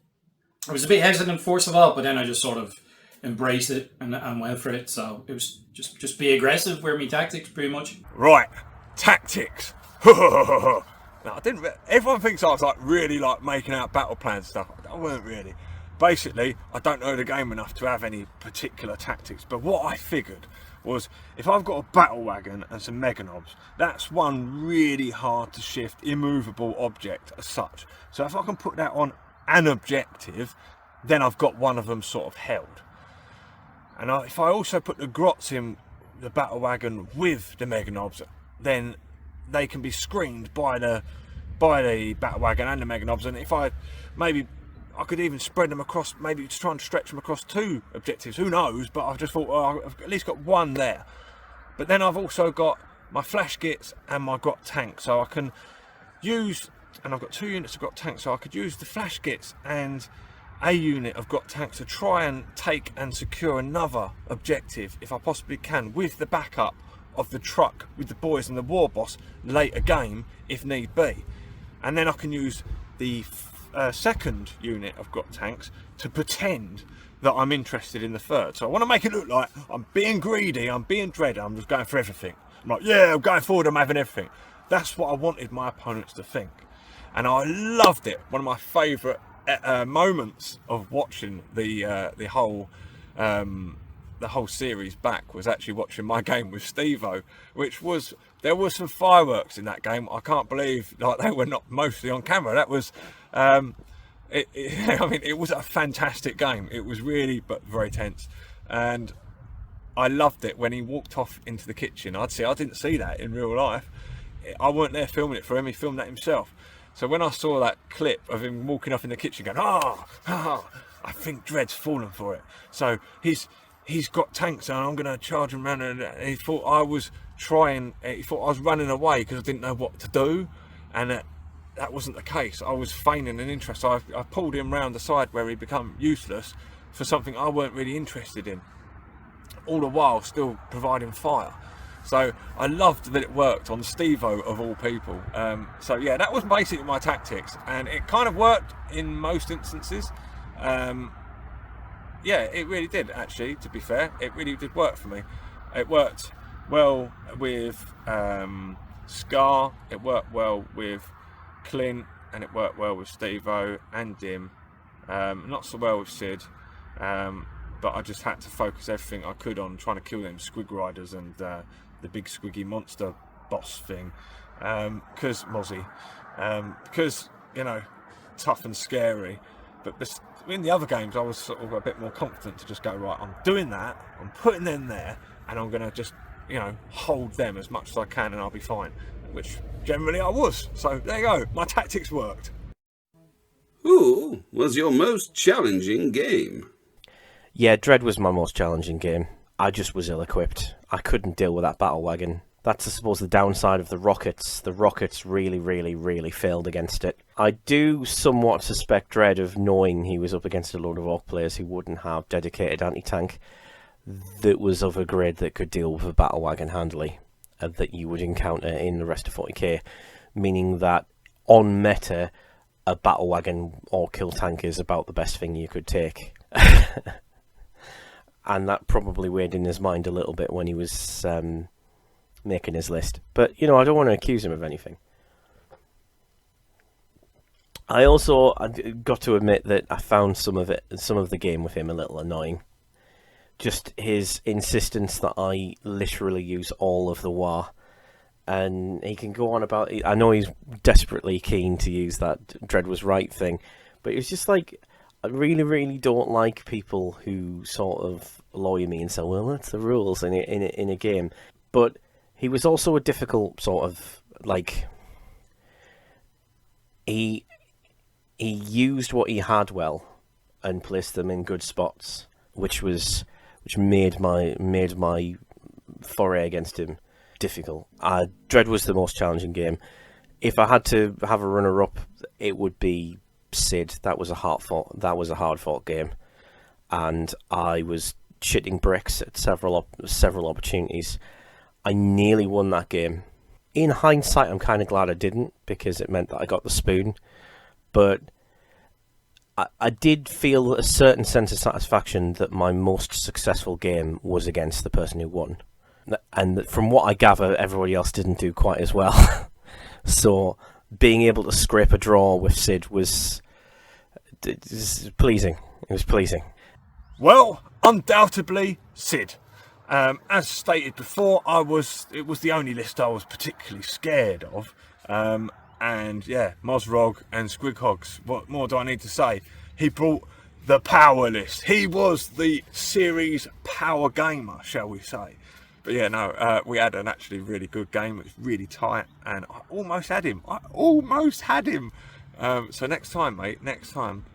I: I was a bit hesitant first of all, but then I just sort of embraced it and went for it. So it was just be aggressive were my tactics pretty much.
D: Right, tactics. No, I didn't. Everyone thinks I was like really like making out battle plan stuff. I weren't really. Basically, I don't know the game enough to have any particular tactics. But what I figured was, if I've got a battle wagon and some mega knobs, that's one really hard to shift, immovable object as such. So if I can put that on an objective, then I've got one of them sort of held. And if I also put the grots in the battle wagon with the mega knobs, then they can be screened by the battle wagon and the mega knobs. And if I could even spread them across, maybe to try and stretch them across 2 objectives, who knows, but I've just thought, well, I've at least got one there. But then I've also got my flash gits and my grot tank, so I can use, and I've got 2 units of grot tank, so I could use the flash gits and a unit of grot tanks to try and take and secure another objective, if I possibly can, with the backup of the truck with the boys and the Warboss later game, if need be. And then I can use the second unit of grot tanks to pretend that I'm interested in the third. So I want to make it look like I'm being greedy, I'm being dreaded, I'm just going for everything. I'm like, yeah, I'm going forward, I'm having everything. That's what I wanted my opponents to think. And I loved it. One of my favourite moments of watching the whole series back was actually watching my game with Steve-O, which was, there was some fireworks in that game. I can't believe like they were not mostly on camera. That was I mean, it was a fantastic game. It was really, but very tense, and I loved it when he walked off into the kitchen. I didn't see that in real life. I weren't there filming it for him. He filmed that himself. So when I saw that clip of him walking off in the kitchen going, I think Dread's fallen for it. So he's got tanks and I'm going to charge him around, and he thought I was running away because I didn't know what to do, and that wasn't the case. I was feigning an interest. I pulled him round the side where he became useless for something I weren't really interested in, all the while still providing fire. So I loved that it worked on Steve-O of all people. So yeah, that was basically my tactics, and it kind of worked in most instances. Yeah, it really did, actually, to be fair. It really did work for me. It worked well with Scar, it worked well with Clint, and it worked well with Steve-O and Dim. Not so well with Sid, but I just had to focus everything I could on trying to kill them Squig Riders and the big squiggy monster boss thing, because Mozzie, because, you know, tough and scary. But in the other games I was sort of a bit more confident to just go, right, I'm doing that, I'm putting them there, and I'm going to just, you know, hold them as much as I can and I'll be fine, which generally I was. So there you go, my tactics worked.
A: Who was your most challenging game?
K: Yeah, Dread was my most challenging game. I just was ill-equipped. I couldn't deal with that battle wagon. That's, I suppose, the downside of the rockets. The rockets really, really, really failed against it. I do somewhat suspect Dread of knowing he was up against a load of Ork players who wouldn't have dedicated anti-tank that was of a grade that could deal with a battle wagon handily that you would encounter in the rest of 40k, meaning that on meta, a battle wagon or kill tank is about the best thing you could take. And that probably weighed in his mind a little bit when he was making his list. But, you know, I don't want to accuse him of anything. I also got to admit that I found some of the game with him a little annoying. Just his insistence that I literally use all of the War. And he can go on about... I know he's desperately keen to use that Dread was right thing. But it was just like... I really, really don't like people who sort of lawyer me and say, well, that's the rules in a game. But he was also a difficult sort of, like... He used what he had well and placed them in good spots, which made my foray against him difficult. Dread was the most challenging game. If I had to have a runner-up, it would be Sid. That was a hard fought game, and I was shitting bricks at several opportunities. I nearly won that game. In hindsight, I'm kind of glad I didn't, because it meant that I got the spoon. But I did feel a certain sense of satisfaction that my most successful game was against the person who won. And from what I gather, everybody else didn't do quite as well. So being able to scrape a draw with Sid was pleasing. It was pleasing.
D: Well, undoubtedly, Sid. As stated before, it was the only list I was particularly scared of. And yeah, Mozrog and Squighogs. What more do I need to say? He brought the power list. He was the series power gamer, shall we say. But yeah, no, we had an actually really good game. It was really tight, and I almost had him. So next time, mate, next time,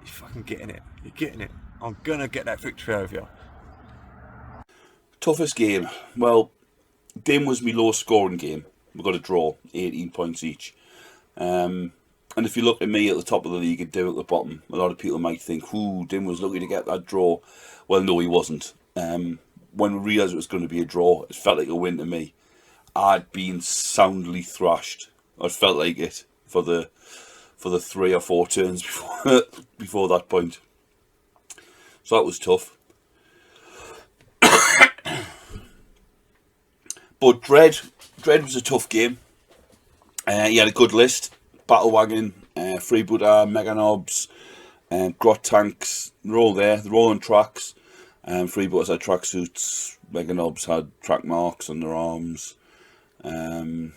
D: you're fucking getting it. You're getting it. I'm gonna get that victory over you.
F: Toughest game. Well, Dim was my low scoring game. We got a draw, 18 points each. And if you look at me at the top of the league and Dim at the bottom, a lot of people might think, ooh, Dim was lucky to get that draw. Well, no, he wasn't. When we realised it was going to be a draw, it felt like a win to me. I'd been soundly thrashed. I felt like it for the 3 or 4 turns before that point. So that was tough. But Dread was a tough game. He had a good list. Battle Wagon, Freebooter, Mega Nobs, Grot Tanks. They're all there. They're all on tracks. Freebooters had tracksuits. Mega Nobs had track marks on their arms. I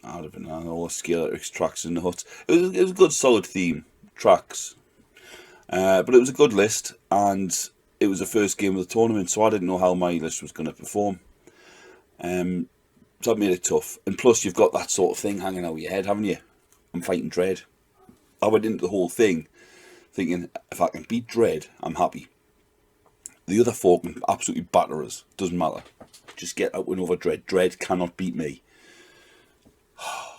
F: don't know, all the Scalextric tracks in the hut. It was a good solid theme. Tracks. But it was a good list, and it was the first game of the tournament, so I didn't know how my list was going to perform. So that made it tough. And plus, you've got that sort of thing hanging out your head, haven't you? I'm fighting Dread. I went into the whole thing thinking, if I can beat Dread, I'm happy. The other four can absolutely batter us. Doesn't matter. Just get out and over Dread. Dread cannot beat me.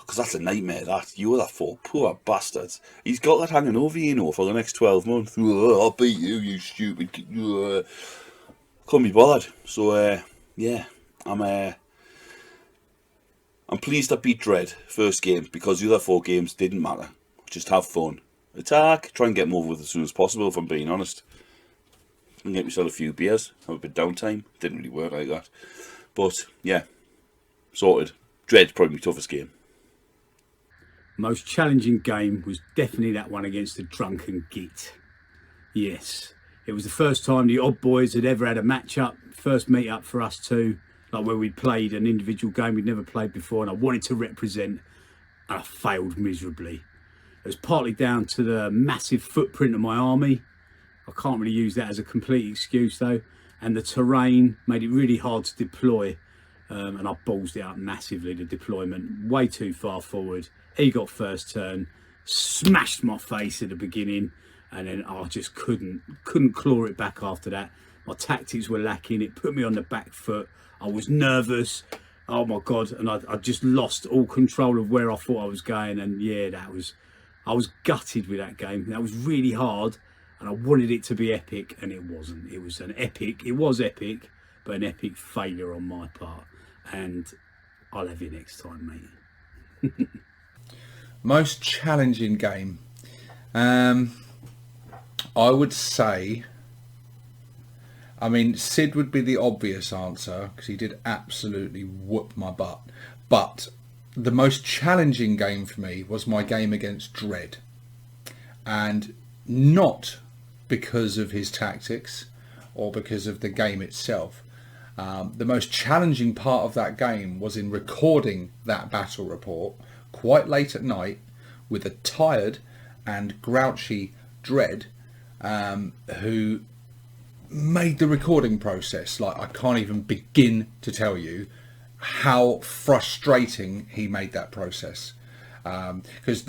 F: Because that's a nightmare, that. You other four poor bastards. He's got that hanging over you, know, for the next 12 months. I'll beat you, you stupid. Couldn't be bothered. So, yeah. I'm pleased I beat Dread first game, because the other 4 games didn't matter. Just have fun. Attack. Try and get them over with as soon as possible, if I'm being honest. And get myself a few beers. Have a bit of downtime. Didn't really work like that. But, yeah. Sorted. Dread's probably my toughest game.
J: Most challenging game was definitely that one against the Drunken Git. Yes. It was the first time the Odd Boys had ever had a match-up. First meet-up for us two. Like where we played an individual game we'd never played before, and I wanted to represent, and I failed miserably. It was partly down to the massive footprint of my army. I can't really use that as a complete excuse though. And the terrain made it really hard to deploy. And I ballsed it up massively, the deployment, way too far forward. He got first turn, smashed my face at the beginning, and then I just couldn't claw it back after that. My tactics were lacking, it put me on the back foot. I was nervous, oh my God, and I just lost all control of where I thought I was going. And yeah, I was gutted with that game. That was really hard, and I wanted it to be epic, and it wasn't. It was epic, but an epic failure on my part. And I'll have you next time, mate.
H: Most challenging game. I would say, I mean, Sid would be the obvious answer because he did absolutely whoop my butt. But the most challenging game for me was my game against Dread. And not because of his tactics or because of the game itself. The most challenging part of that game was in recording that battle report quite late at night with a tired and grouchy Dread who made the recording process, like, I can't even begin to tell you how frustrating he made that process. Because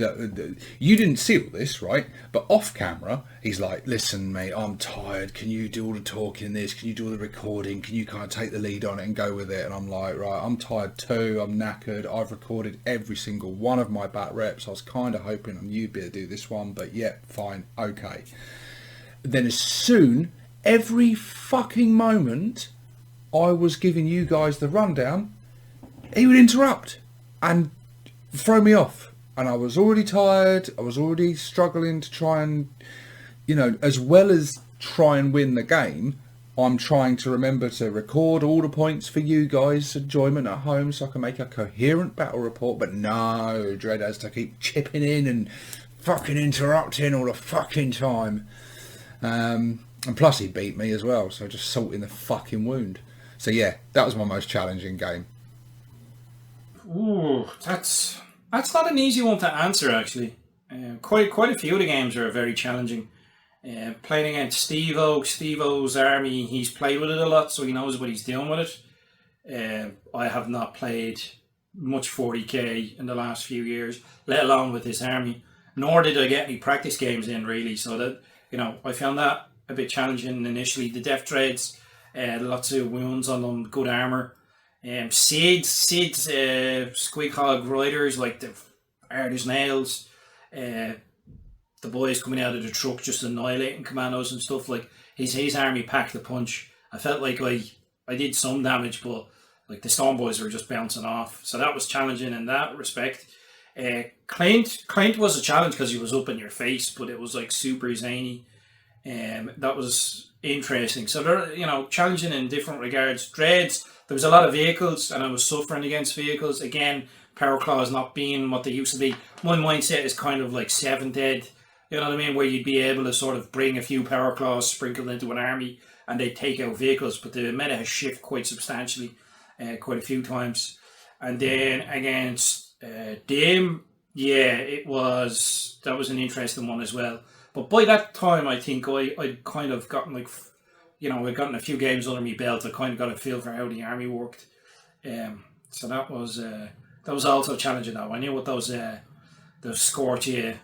H: you didn't see all this, right? But off camera, he's like, listen, mate, I'm tired. Can you do all the talking in this? Can you do all the recording? Can you kind of take the lead on it and go with it? And I'm like, right, I'm tired too. I'm knackered. I've recorded every single one of my bat reps. I was kind of hoping on you'd be able to do this one, but yeah, fine, okay. Then as soon, every fucking moment I was giving you guys the rundown, he would interrupt and throw me off. And I was already tired, I was already struggling to try and, you know, as well as try and win the game, I'm trying to remember to record all the points for you guys' enjoyment at home so I can make a coherent battle report. But no, Dread has to keep chipping in and fucking interrupting all the fucking time. And plus he beat me as well, so just salt in the fucking wound. So yeah, that was my most challenging game.
I: Ooh, that's not an easy one to answer, actually. Quite a few of the games are very challenging. Playing against Steve-O's army, he's played with it a lot, so he knows what he's doing with it. I have not played much 40k in the last few years, let alone with this army. Nor did I get any practice games in, really, so that, you know, I found that a bit challenging initially. The Death Dreads, lots of wounds on them, good armour. Sid's Squeak Hog Riders, like the hard as nails. The boys coming out of the truck just annihilating commandos and stuff. Like his army packed the punch. I felt like I did some damage, but like the Storm Boys were just bouncing off. So that was challenging in that respect. Clint was a challenge because he was up in your face, but it was like super zany. That was interesting. So they're, you know, challenging in different regards. Dreads, there was a lot of vehicles and I was suffering against vehicles. Again, Power Claws not being what they used to be. My mindset is kind of like Seventh Ed, you know what I mean, where you'd be able to sort of bring a few Power Claws sprinkled into an army and they'd take out vehicles, but the meta has shifted quite substantially quite a few times. And then against Dame, yeah, that was an interesting one as well. But by that time, I think I'd kind of gotten, like, you know, I'd gotten a few games under my belt. I kind of got a feel for how the army worked. So that was also challenging though. I knew what those Scorchia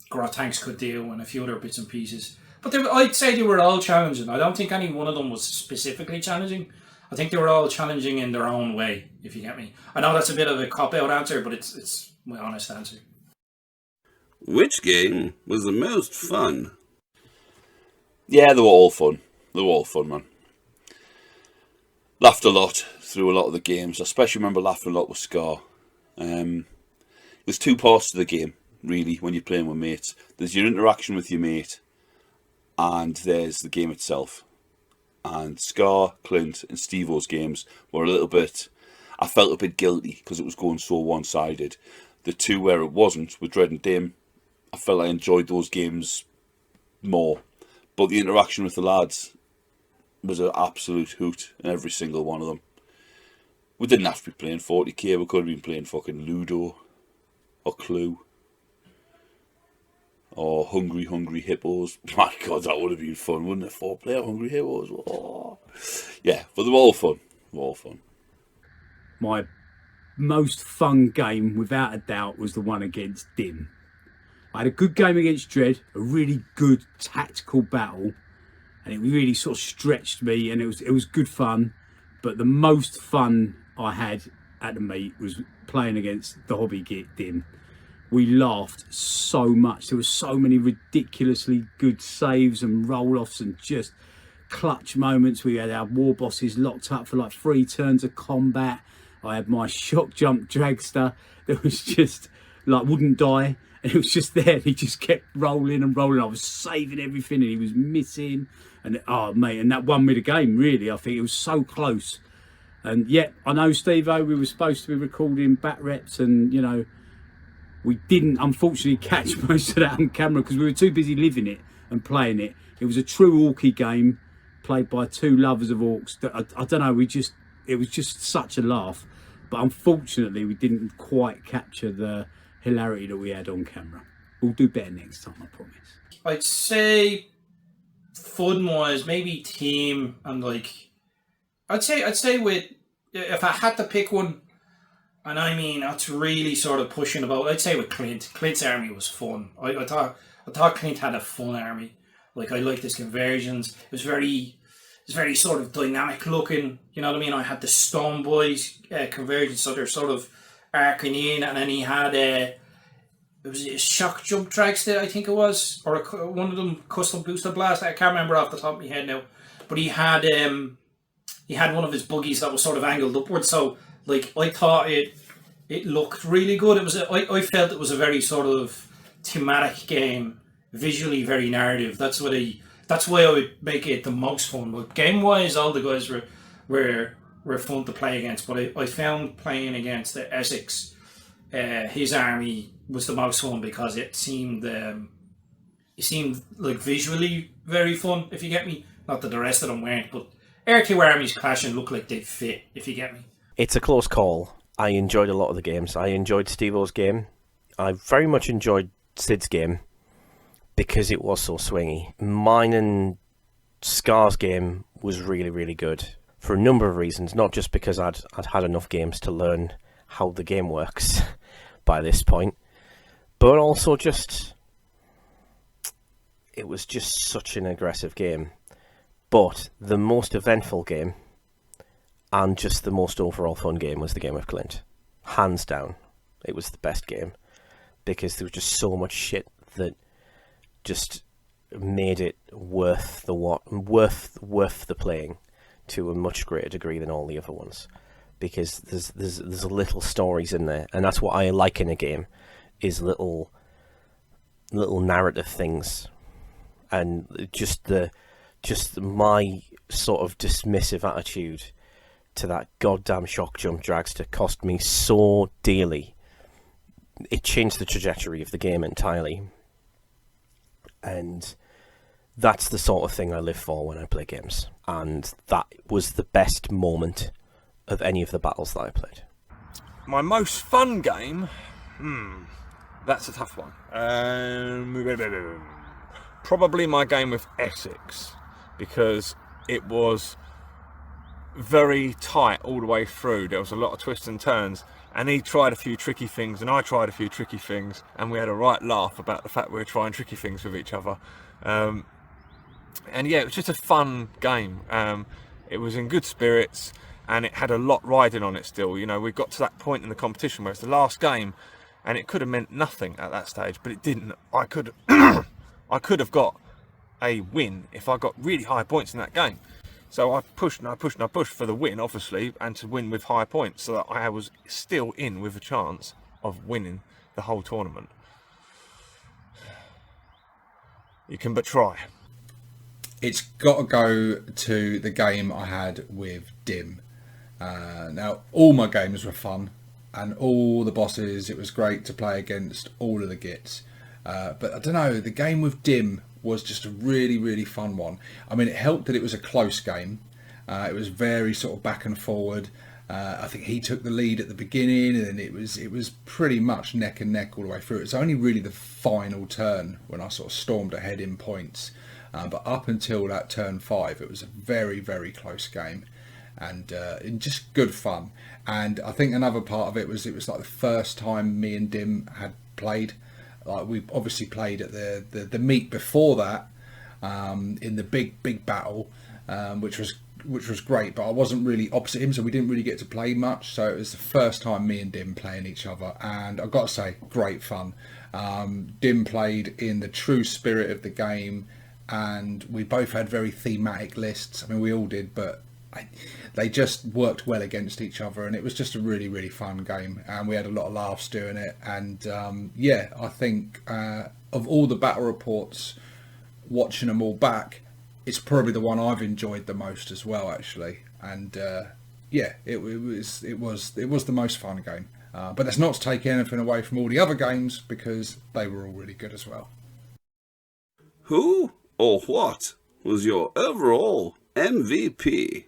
I: Grot tanks could do and a few other bits and pieces. But I'd say they were all challenging. I don't think any one of them was specifically challenging. I think they were all challenging in their own way, if you get me. I know that's a bit of a cop-out answer, but it's my honest answer.
A: Which game was the most fun?
F: Yeah, they were all fun. They were all fun, man. Laughed a lot through a lot of the games. I especially remember laughing a lot with Scar. There's two parts to the game, really, when you're playing with mates. There's your interaction with your mate, and there's the game itself. And Scar, Clint, and Steve-O's games were a little bit... I felt a bit guilty because it was going so one-sided. The two where it wasn't, with Dread and Dim, I felt I enjoyed those games more. But the interaction with the lads was an absolute hoot in every single one of them. We didn't have to be playing 40k, we could have been playing fucking Ludo or Clue. or Hungry Hungry Hippos. My God, that would have been fun, wouldn't it? 4-player Hungry Hippos. Oh. Yeah, but they were all fun. All fun.
J: My most fun game, without a doubt, was the one against Dim. I had a good game against Dread, a really good tactical battle, and it really sort of stretched me, and it was good fun. But the most fun I had at the meet was playing against the hobby git Dim. We laughed so much. There were so many ridiculously good saves and roll-offs and just clutch moments. We had our Warbosses locked up for like 3 turns of combat. I had my shock jump dragster that was just like wouldn't die, and it was just there. He just kept rolling and rolling. I was saving everything and he was missing, and oh mate, and that won me the game really. I think it was so close. And yet I know, Steve-O, we were supposed to be recording bat reps, and you know, we didn't unfortunately catch most of that on camera because we were too busy living it and playing it. It was a true Orky game played by 2 lovers of orcs that I don't know, it was just such a laugh. But unfortunately, we didn't quite capture the hilarity that we had on camera. We'll do better next time, I promise.
I: I'd say fun-wise, maybe team, and like I'd say with, if I had to pick one, and I mean that's really sort of pushing about, I'd say with Clint. Clint's army was fun. I thought Clint had a fun army. Like, I liked his conversions. It was very sort of dynamic looking, you know what I mean? I had the Stone Boys conversions, so they're sort of arcing in, and then he had it was a shock jump dragster, I think it was, or one of them custom booster blast. I can't remember off the top of my head now, but he had one of his buggies that was sort of angled upwards. So like, I thought it looked really good. It was I felt it was a very sort of thematic game, visually very narrative. That's why I would make it the most fun. But game wise, all the guys were fun to play against. But I found playing against the Essex, his army was the most fun because it seemed like visually very fun, if you get me. Not that the rest of them weren't, but our 2 armies clashing looked like they'd fit, if you get me.
K: It's a close call. I enjoyed a lot of the games. I enjoyed Steve-O's game. I very much enjoyed Sid's game because it was so swingy. Mine and Scar's game was really, really good for a number of reasons. Not just because I'd had enough games to learn how the game works by this point, but also just, it was just such an aggressive game. But the most eventful game and just the most overall fun game was the game with Clint. Hands down, it was the best game because there was just so much shit that just made it worth the playing to a much greater degree than all the other ones, because there's little stories in there, and that's what I like in a game, is little narrative things, and just my sort of dismissive attitude to that goddamn shock jump dragster cost me so dearly. It changed the trajectory of the game entirely. And that's the sort of thing I live for when I play games. And that was the best moment of any of the battles that I played.
D: My most fun game? That's a tough one. Probably my game with Essex, because it was very tight all the way through. There was a lot of twists and turns, and he tried a few tricky things and I tried a few tricky things, and we had a right laugh about the fact we were trying tricky things with each other. And yeah, it was just a fun game. It was in good spirits, and it had a lot riding on it still. You know, we got to that point in the competition where it's the last game, and it could have meant nothing at that stage, but it didn't. I could have got a win if I got really high points in that game. So I pushed and I pushed and I pushed for the win, obviously, and to win with high points, so that I was still in with a chance of winning the whole tournament. You can but try.
H: It's got to go to the game I had with Dim. Now, all my games were fun, and all the bosses, it was great to play against all of the gits. But I don't know, the game with Dim was just a really, really fun one. I mean, it helped that it was a close game. It was very sort of back and forward. I think he took the lead at the beginning, and it was pretty much neck and neck all the way through. It was only really the final turn when I sort of stormed ahead in points. But up until that turn 5, it was a very, very close game, and just good fun. And I think another part of it was like the first time me and Dim had played. Like, we obviously played at the meet before that, in the big battle, which was great, but I wasn't really opposite him, so we didn't really get to play much. So it was the first time me and Dim playing each other, and I've got to say, great fun. Dim played in the true spirit of the game, and we both had very thematic lists. I mean, we all did, but they just worked well against each other, and it was just a really, really fun game, and we had a lot of laughs doing it. And yeah, I think of all the battle reports, watching them all back, it's probably the one I've enjoyed the most as well, actually. And yeah, it was the most fun game. But that's not to take anything away from all the other games, because they were all really good as well.
A: Who or what was your overall MVP?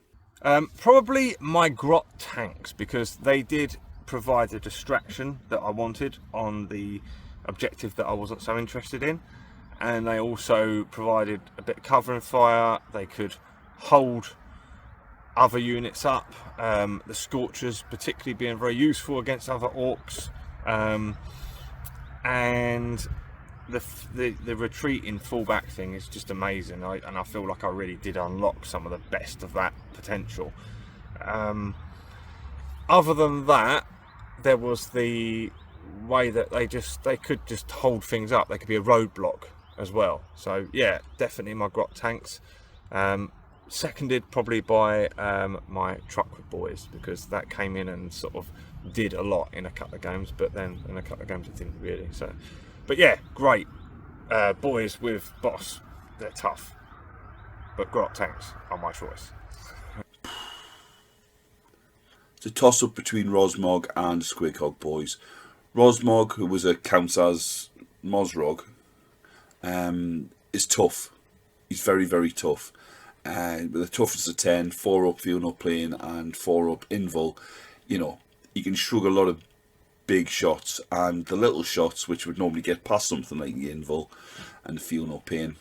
D: Probably my grot tanks, because they did provide the distraction that I wanted on the objective that I wasn't so interested in, and they also provided a bit of cover and fire. They could hold other units up, the Scorchers particularly being very useful against other orcs, and the retreating fallback thing is just amazing. And I feel like I really did unlock some of the best of that potential. Other than that, there was the way that they could just hold things up. They could be a roadblock as well. So yeah, definitely my grot tanks. Seconded probably by my truck boys, because that came in and sort of did a lot in a couple of games, but then in a couple of games it didn't really. So, but yeah, great. Boys with boss, they're tough, but grot tanks are my choice.
F: It's a toss-up between Rosmog and Squighog boys. Rosmog, who was a counts as Mozrog, is tough. He's very, very tough. With a toughness of 10, 4 up field up plane and 4 up invul, you know, he can shrug a lot of big shots, and the little shots which would normally get past something like the invul and the feel no pain,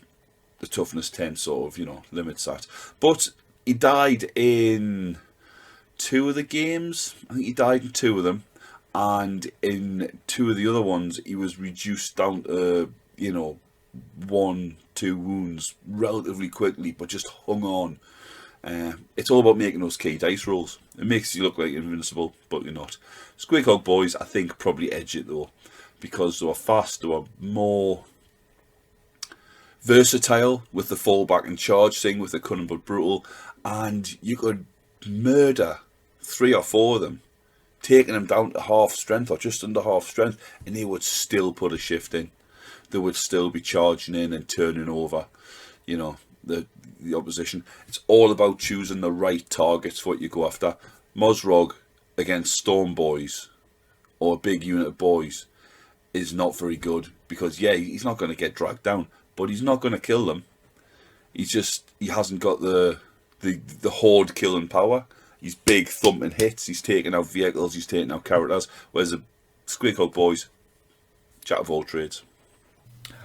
F: the toughness 10 sort of, you know, limits that. But he died in 2 of the games. I think he died in 2 of them, and in 2 of the other ones he was reduced down to, you know, 1-2 wounds relatively quickly, but just hung on. It's all about making those key dice rolls. It makes you look like you're invincible, but you're not. Squighog boys, I think, probably edge it though, because they were fast, they were more versatile with the fallback and charge thing, with the cunning but brutal, and you could murder 3 or 4 of them, taking them down to half strength or just under half strength, and they would still put a shift in. They would still be charging in and turning over, you know, the opposition. It's all about choosing the right targets for what you go after. Mozrog against Storm Boys or a big unit of boys is not very good, because yeah, he's not going to get dragged down, but he's not going to kill them. He hasn't got the horde killing power. He's big thumping hits. He's taking out vehicles. He's taking out characters. Whereas the Squighog boys, jack of all trades.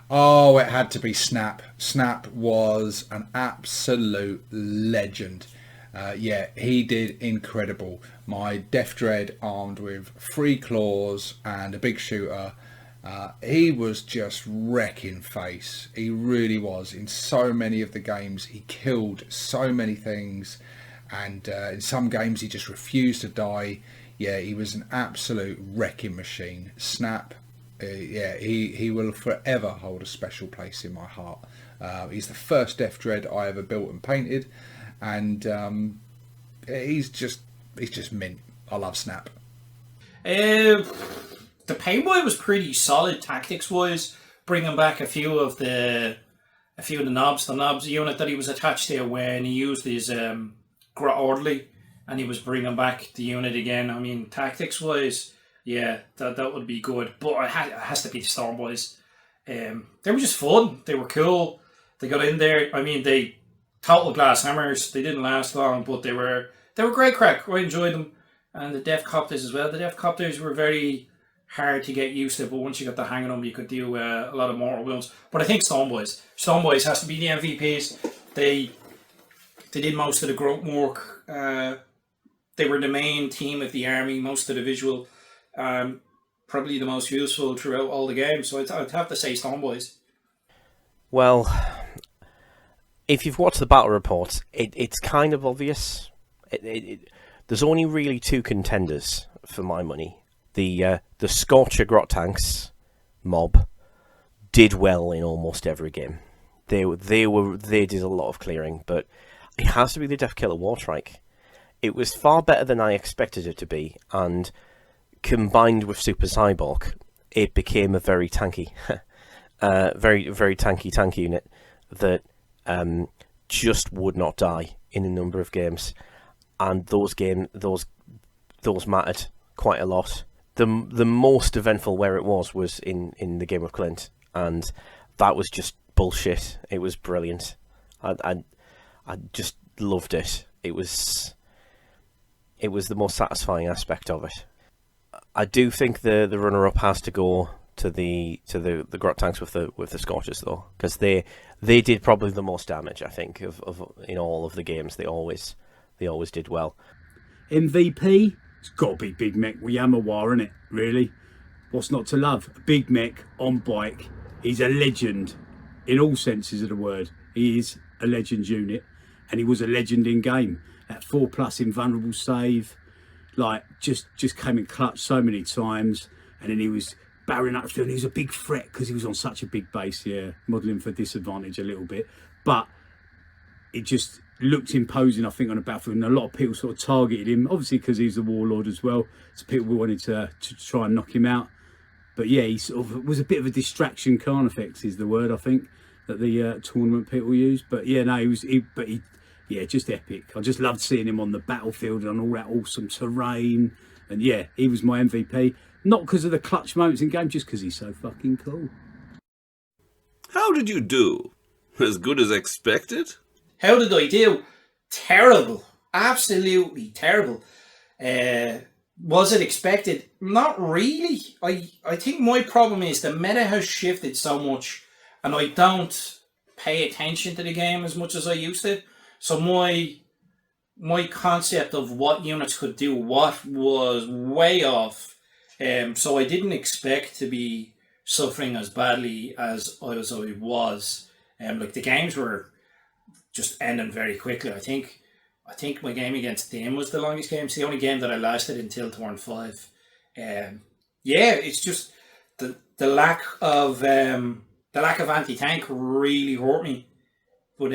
H: Oh, it had to be Snap. Snap was an absolute legend. Yeah, he did incredible. My Death Dread, armed with 3 claws and a big shooter, he was just wrecking face. He really was. In so many of the games, he killed so many things, and in some games he just refused to die. Yeah, he was an absolute wrecking machine. Snap. Yeah, he will forever hold a special place in my heart. He's the first Death Dread I ever built and painted, and he's just mint. I love Snap.
I: The Paintboy was pretty solid tactics wise, bringing back a few of the knobs. The knobs unit that he was attached to when he used his Grot Orderly, and he was bringing back the unit again. I mean, tactics wise, yeah, that would be good. But it has to be the Storm Boys. They were just fun. They were cool. They got in there. I mean, they total glass hammers. They didn't last long, but they were great crack. I enjoyed them. and the Death Copters as well. The Death Copters were very hard to get used to, but once you got the hang of them, you could do a lot of mortal wounds. But I think Stoneboys has to be the MVPs. They did most of the grunt work. They were the main team of the army, most of the visual, probably the most useful throughout all the games. So I'd have to say Stoneboys.
K: Well, if you've watched the battle reports, it's kind of obvious. There's only really two contenders for my money. The Scorcher Grot Tanks mob did well in almost every game. They did a lot of clearing, but it has to be the Deathkiller Wartrike. It was far better than I expected it to be, and combined with Super Cyborg, it became a very tanky, very tanky tank unit that just would not die in a number of games, and those mattered quite a lot. The most eventful where it was in the game of Clint, and that was just bullshit. It was brilliant. I just loved it. It was the most satisfying aspect of it. I do think the runner up has to go to the Grot Tanks with the Scorchers though, because they did probably the most damage, I think, of in all of the games. They always did well.
J: MVP, it's got to be Big Mech Warhammer War, isn't it? Really, what's not to love? A Big Mech on bike. He's a legend in all senses of the word. He is a legend unit, and he was a legend in game. That 4+ invulnerable save, like just came in clutch so many times, and then he was barring up the field. He was a big threat because he was on such a big base. Yeah, modelling for disadvantage a little bit, but it just looked imposing, I think, on the battlefield, and a lot of people sort of targeted him, obviously because he's the warlord as well, so people wanted to try and knock him out. But yeah, he sort of was a bit of a distraction. Carnifex is the word, I think, that the tournament people use. But yeah, no, yeah, just epic. I just loved seeing him on the battlefield and on all that awesome terrain. And yeah, he was my MVP. Not because of the clutch moments in game, just because he's so fucking cool.
A: How did you do? As good as expected?
I: How did I do? Terrible. Absolutely terrible. Was it expected? Not really. I think my problem is the meta has shifted so much, and I don't pay attention to the game as much as I used to. So my concept of what units could do what was way off. So I didn't expect to be suffering as badly as I was. Like the games were just ending very quickly. I think my game against them was the longest game. It's the only game that I lasted until turn 5. Yeah, it's just the lack of anti-tank really hurt me. But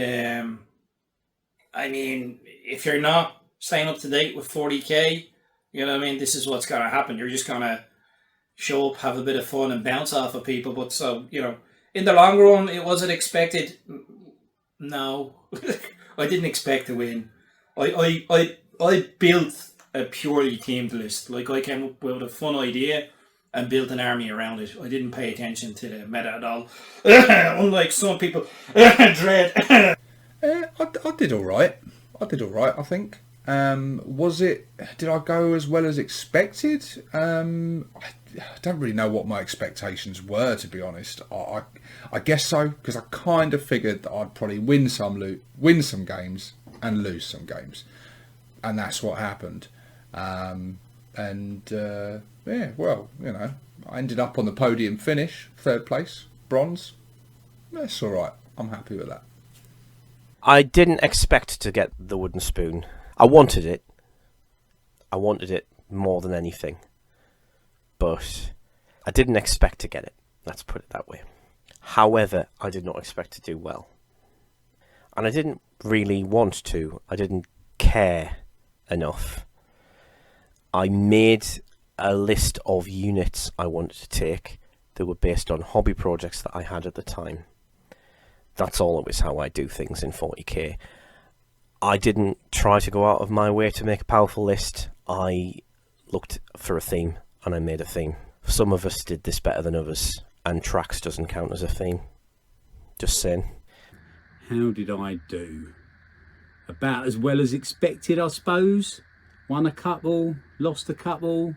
I: I mean, if you're not staying up to date with 40k, you know what I mean, this is what's going to happen. You're just going to show up, have a bit of fun and bounce off of people. But so, you know, in the long run, it wasn't expected. No, I didn't expect to win. I built a purely teamed list. Like, I came up with a fun idea and built an army around it. I didn't pay attention to the meta at all. Unlike some people. Dread.
H: I did all right. I think. Did I go as well as expected? I don't really know what my expectations were, to be honest. I guess so, because I kind of figured that I'd probably win some games and lose some games, and that's what happened. Yeah, well, you know, I ended up on the podium finish, 3rd place, bronze. That's all right. I'm happy with that.
K: I didn't expect to get the wooden spoon. I wanted it. I wanted it more than anything. But I didn't expect to get it. Let's put it that way. However, I did not expect to do well. And I didn't really want to. I didn't care enough. I made a list of units I wanted to take that were based on hobby projects that I had at the time. That's always how I do things in 40k. I didn't try to go out of my way to make a powerful list. I looked for a theme and I made a theme. Some of us did this better than others, and tracks doesn't count as a theme. Just saying.
J: How did I do? About as well as expected, I suppose. Won a couple, lost a couple.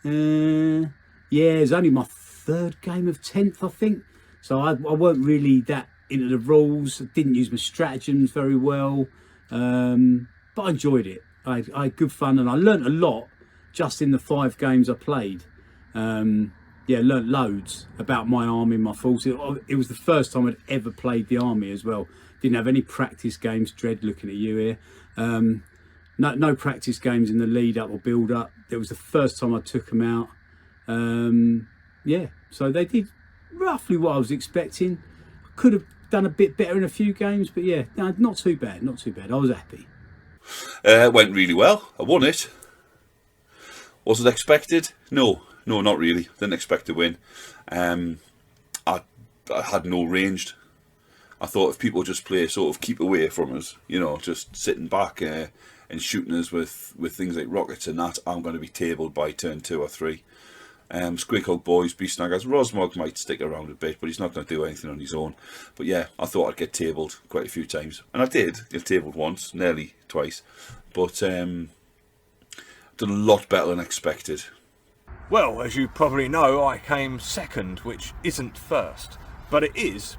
J: Yeah, it's only my third game of 10th, I think. So I weren't really that into the rules. I didn't use my stratagems very well, but I enjoyed it. I had good fun, and I learnt a lot just in the 5 games I played. Yeah, learnt loads about my army, my forces. It was the first time I'd ever played the army as well. Didn't have any practice games. Dread looking at you here. No practice games in the lead up or build up. It was the first time I took them out. Yeah, so they did roughly what I was expecting. Could have done a bit better in a few games, but yeah, no, not too bad, not too bad. I was happy.
F: It went really well. I won it. Was it expected? No, not really. Didn't expect to win. I had no ranged. I thought if people just play sort of keep away from us, you know, just sitting back and shooting us with things like rockets and that, I'm going to be tabled by turn 2 or 3. Squeakhog Boys, Beast Snaggers, Rosmog might stick around a bit, but he's not going to do anything on his own. But yeah, I thought I'd get tabled quite a few times. And I did get tabled once, nearly twice. But done a lot better than expected.
D: Well, as you probably know, I came second, which isn't first. But it is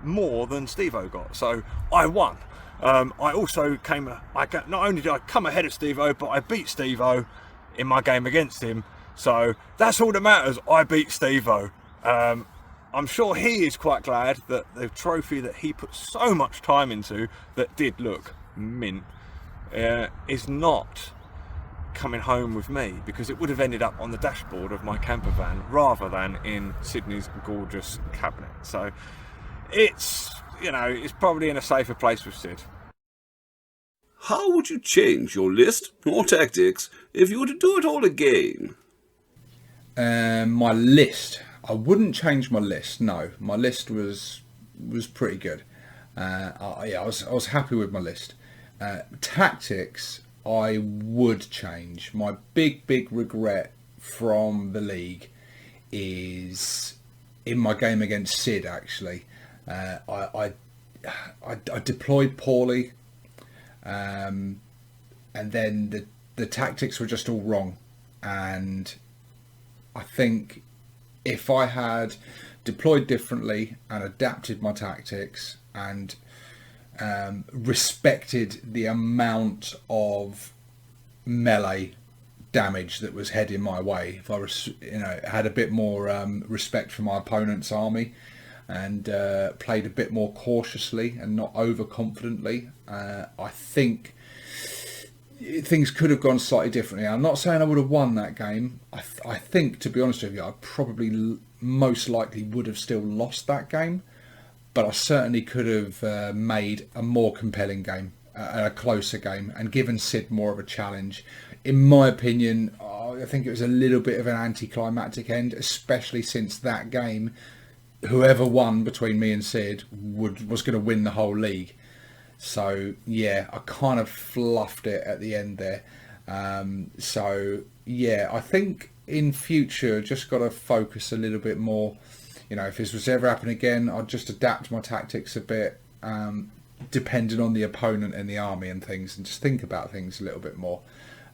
D: more than Steve-O got, so I won. I also not only did I come ahead of Steve-O, but I beat Steve-O in my game against him. So that's all that matters. I beat Steve-O. I'm sure he is quite glad that the trophy that he put so much time into, that did look mint, is not coming home with me, because it would have ended up on the dashboard of my camper van rather than in Sydney's gorgeous cabinet. So it's, you know, it's probably in a safer place with Sid.
A: How would you change your list or tactics if you were to do it all again?
H: My list. I wouldn't change my list. No, my list was pretty good. Yeah, I was happy with my list. Tactics, I would change. My big regret from the league is in my game against Sid. Actually, I deployed poorly, and then the tactics were just all wrong, and I think if I had deployed differently and adapted my tactics and respected the amount of melee damage that was heading my way, if I had a bit more respect for my opponent's army and played a bit more cautiously and not overconfidently, I think things could have gone slightly differently. I'm not saying I would have won that game. I think, to be honest with you, I probably most likely would have still lost that game, but I certainly could have made a more compelling game, a closer game, and given Sid more of a challenge. In my opinion, I think it was a little bit of an anticlimactic end, especially since that game, whoever won between me and Sid was going to win the whole league. So yeah, I kind of fluffed it at the end there. So yeah, I think in future just got to focus a little bit more. You know, if this was ever happen again, I'd just adapt my tactics a bit, depending on the opponent and the army and things, and just think about things a little bit more.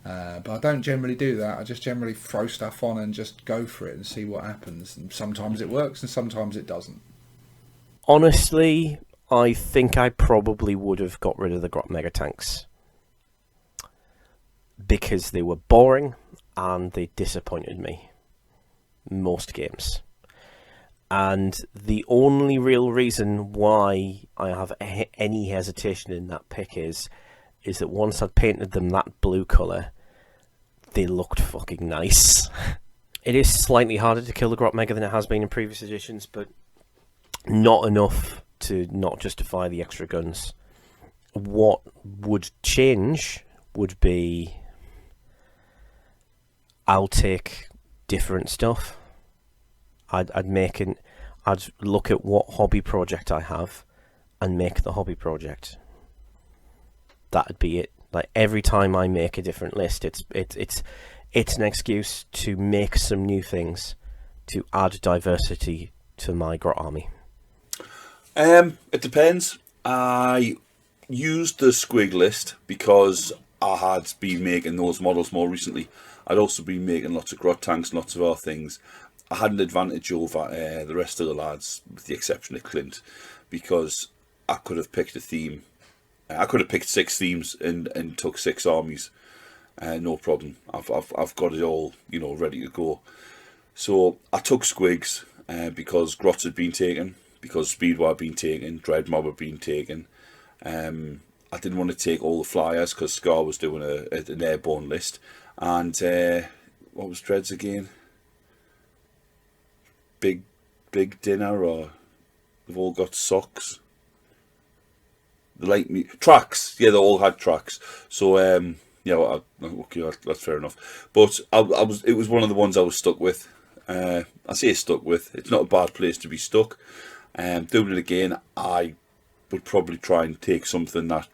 H: But I don't generally do that. I just generally throw stuff on and just go for it and see what happens. And sometimes it works and sometimes it doesn't.
K: Honestly, I think I probably would have got rid of the Grot Mega Tanks because they were boring and they disappointed me most games. And the only real reason why I have any hesitation in that pick is that once I'd painted them that blue colour, they looked fucking nice. It is slightly harder to kill the Grot Mega than it has been in previous editions, but not enough to not justify the extra guns. What would change would be I'll take different stuff. I'd look at what hobby project I have and make the hobby project. That'd be it. Like every time I make a different list, it's an excuse to make some new things, to add diversity to my Grot army.
F: It depends. I used the squig list because I had been making those models more recently. I'd also been making lots of grot tanks and lots of other things. I had an advantage over the rest of the lads, with the exception of Clint, because I could have picked a theme. I could have picked 6 themes and took 6 armies, no problem. I've got it all, you know, ready to go. So I took Squigs because Grots had been taken, because Speedway had been taken, Dread Mob had been taken. I didn't want to take all the flyers because Scar was doing an airborne list. And what was Dreads again? Big dinner, or they've all got socks. The light tracks, yeah, they all had tracks. So yeah, well, okay, that's fair enough. But it was one of the ones I was stuck with. I say stuck with. It's not a bad place to be stuck. Doing it again, I would probably try and take something that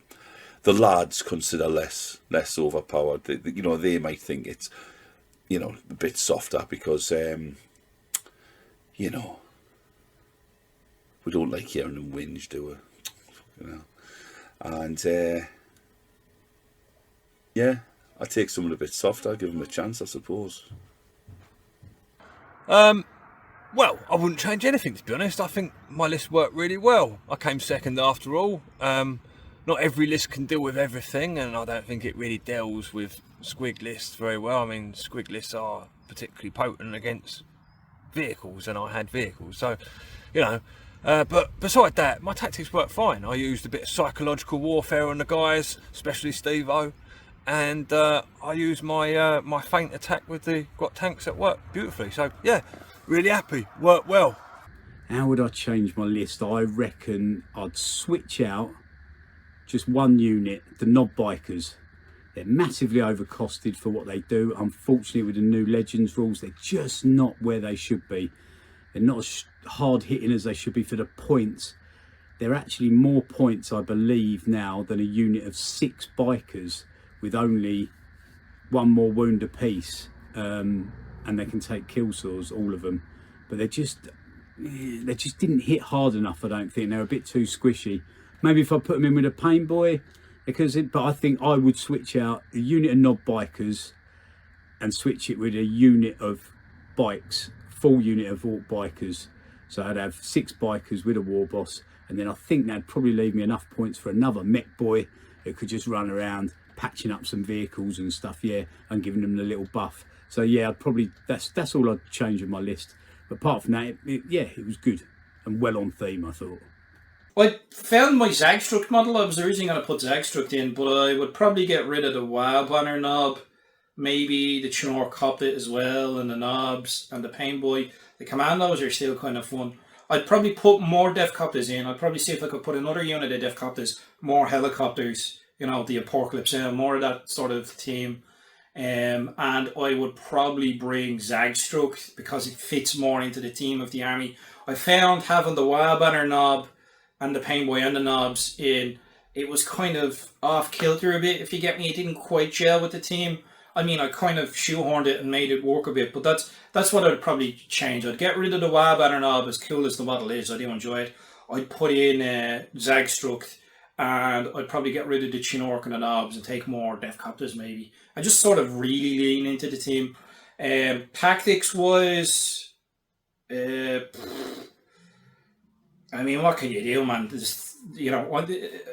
F: the lads consider less overpowered. You know, they might think it's, you know, a bit softer because you know, we don't like hearing them whinge, do we? You know, and yeah, I take someone a bit softer. I give them a chance, I suppose.
D: Well, I wouldn't change anything, to be honest. I think my list worked really well. I came second after all. Not every list can deal with everything, and I don't think it really deals with squig lists very well. I mean, squig lists are particularly potent against vehicles, and I had vehicles, so you know. But beside that, my tactics worked fine. I used a bit of psychological warfare on the guys, especially Steve-O, and I used my my feint attack with the grot tanks that worked beautifully. So yeah, really happy, worked well.
J: How would I change my list? I reckon I'd switch out just one unit, the Knob Bikers. They're massively overcosted for what they do. Unfortunately, with the new Legends rules, they're just not where they should be. They're not as hard hitting as they should be for the points. They're actually more points, I believe, now than a unit of 6 bikers with only 1 more wound apiece. And they can take kill saws, all of them. But they just didn't hit hard enough, I don't think. They're a bit too squishy. Maybe if I put them in with a Pain Boy, but I think I would switch out a unit of Knob Bikers and switch it with a unit of bikes, full unit of Ork Bikers. So I'd have 6 bikers with a Warboss, and then I think that'd probably leave me enough points for another Mech Boy who could just run around patching up some vehicles and stuff, yeah, and giving them the little buff. So yeah, I'd probably, that's all I'd change in my list. But apart from that, it was good and well on theme, I thought.
I: I found my Zagstruct model. I was originally going to put Zagstruct in, but I would probably get rid of the WoW banner knob, maybe the Chinork Coplet as well, and the knobs and the Pain Boy. The Commandos are still kind of fun. I'd probably put more Def Copters in. I'd probably see if I could put another unit of Def Copters, more helicopters, you know, the ApORKalypse, more of that sort of team. And I would probably bring Zagstruct because it fits more into the team of the army. I found having the WoW banner knob and the Pain Boy and the knobs in, it was kind of off kilter a bit, if you get me. It didn't quite gel with the team. I mean, I kind of shoehorned it and made it work a bit, but that's what I'd probably change. I'd get rid of the WoW banner knob, as cool as the model is. I do enjoy it. I'd put in Zagstruct, and I'd probably get rid of the Chinork and the knobs and take more Def Copters maybe. I just sort of really lean into the team. Tactics wise, I mean, what can you do, man? There's, you know,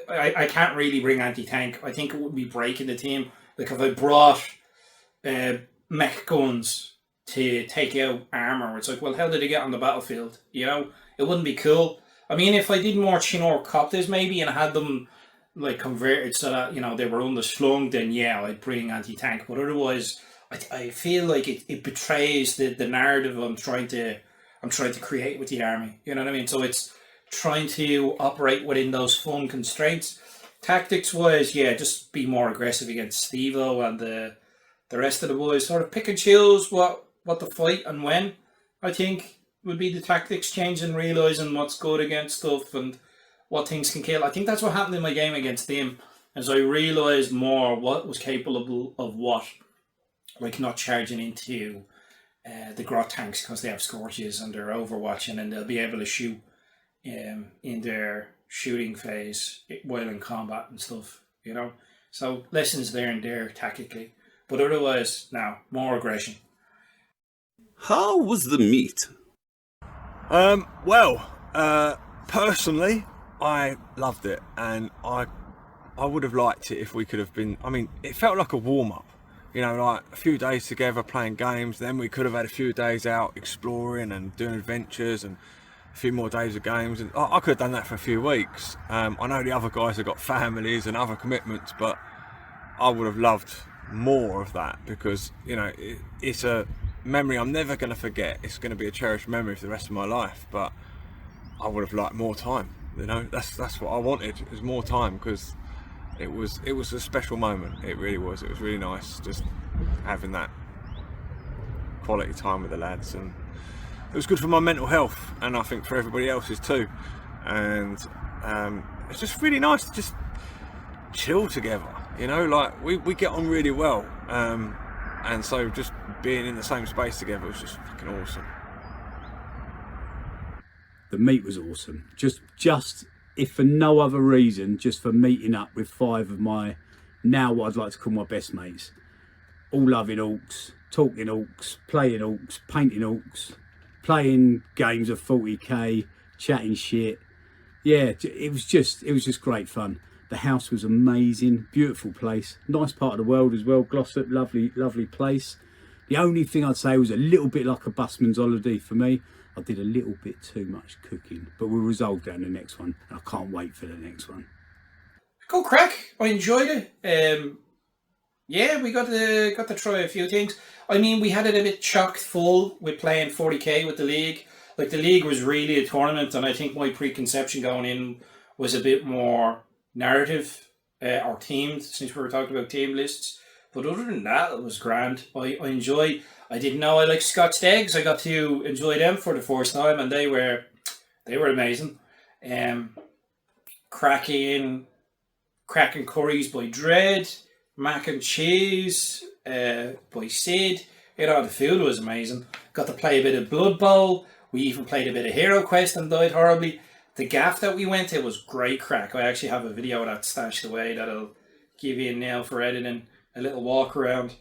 I: I can't really bring anti-tank. I think it would be breaking the team. Like if I brought mech guns to take out armor, it's like, well, how did they get on the battlefield? You know, it wouldn't be cool. I mean, if I did more Chinork Copters maybe and had them like converted so that, you know, they were underslung, then yeah, I'd bring anti-tank. But otherwise, I feel like it betrays the narrative I'm trying to create with the army. You know what I mean? So it's trying to operate within those fun constraints. Tactics wise, yeah, just be more aggressive against Steve-O and the rest of the boys. Sort of pick and choose what to fight and when, I think, would be the tactics change, and realising what's good against stuff and what things can kill. I think that's what happened in my game against them, as I realised more what was capable of what, like not charging into the grot tanks because they have scorches and they're overwatching and they'll be able to shoot in their shooting phase while in combat and stuff, you know. So lessons learned there tactically. But otherwise, now more aggression.
A: How was the meat?
D: Personally, I loved it, and I would have liked it if we could have been. I mean, it felt like a warm-up. You know, like a few days together playing games. Then we could have had a few days out exploring and doing adventures, and a few more days of games. And I could have done that for a few weeks. I know the other guys have got families and other commitments, but I would have loved more of that, because you know it's a memory I'm never going to forget. It's going to be a cherished memory for the rest of my life. But I would have liked more time. You know, that's what I wanted. It was more time, because it was a special moment. It really was. It was really nice just having that quality time with the lads, and it was good for my mental health, and I think for everybody else's too. And it's just really nice to just chill together. You know, like we get on really well, and so just being in the same space together was just fucking awesome.
J: The meat was awesome. Just if for no other reason, just for meeting up with 5 of my, now what I'd like to call my best mates. All loving orcs, talking orcs, playing orcs, painting orcs, playing games of 40k, chatting shit. Yeah, it was just great fun. The house was amazing, beautiful place, nice part of the world as well. Glossop, lovely place. The only thing I'd say was a little bit like a busman's holiday for me. I did a little bit too much cooking, but we'll resolve that in the next one. And I can't wait for the next one.
I: Good crack. I enjoyed it. Yeah, we got to try a few things. I mean, we had it a bit chock full with playing 40k with the league. Like, the league was really a tournament, and I think my preconception going in was a bit more narrative or themed, since we were talking about team lists. But other than that, it was grand. I didn't know I liked Scotched eggs. I got to enjoy them for the first time, and they were amazing. Cracking curries by Dread, mac and cheese by Sid. You know, the food was amazing. Got to play a bit of Blood Bowl. We even played a bit of Hero Quest and died horribly. The gaff that we went to was great crack. I actually have a video of that stashed away that I'll give you now for editing. A little walk around.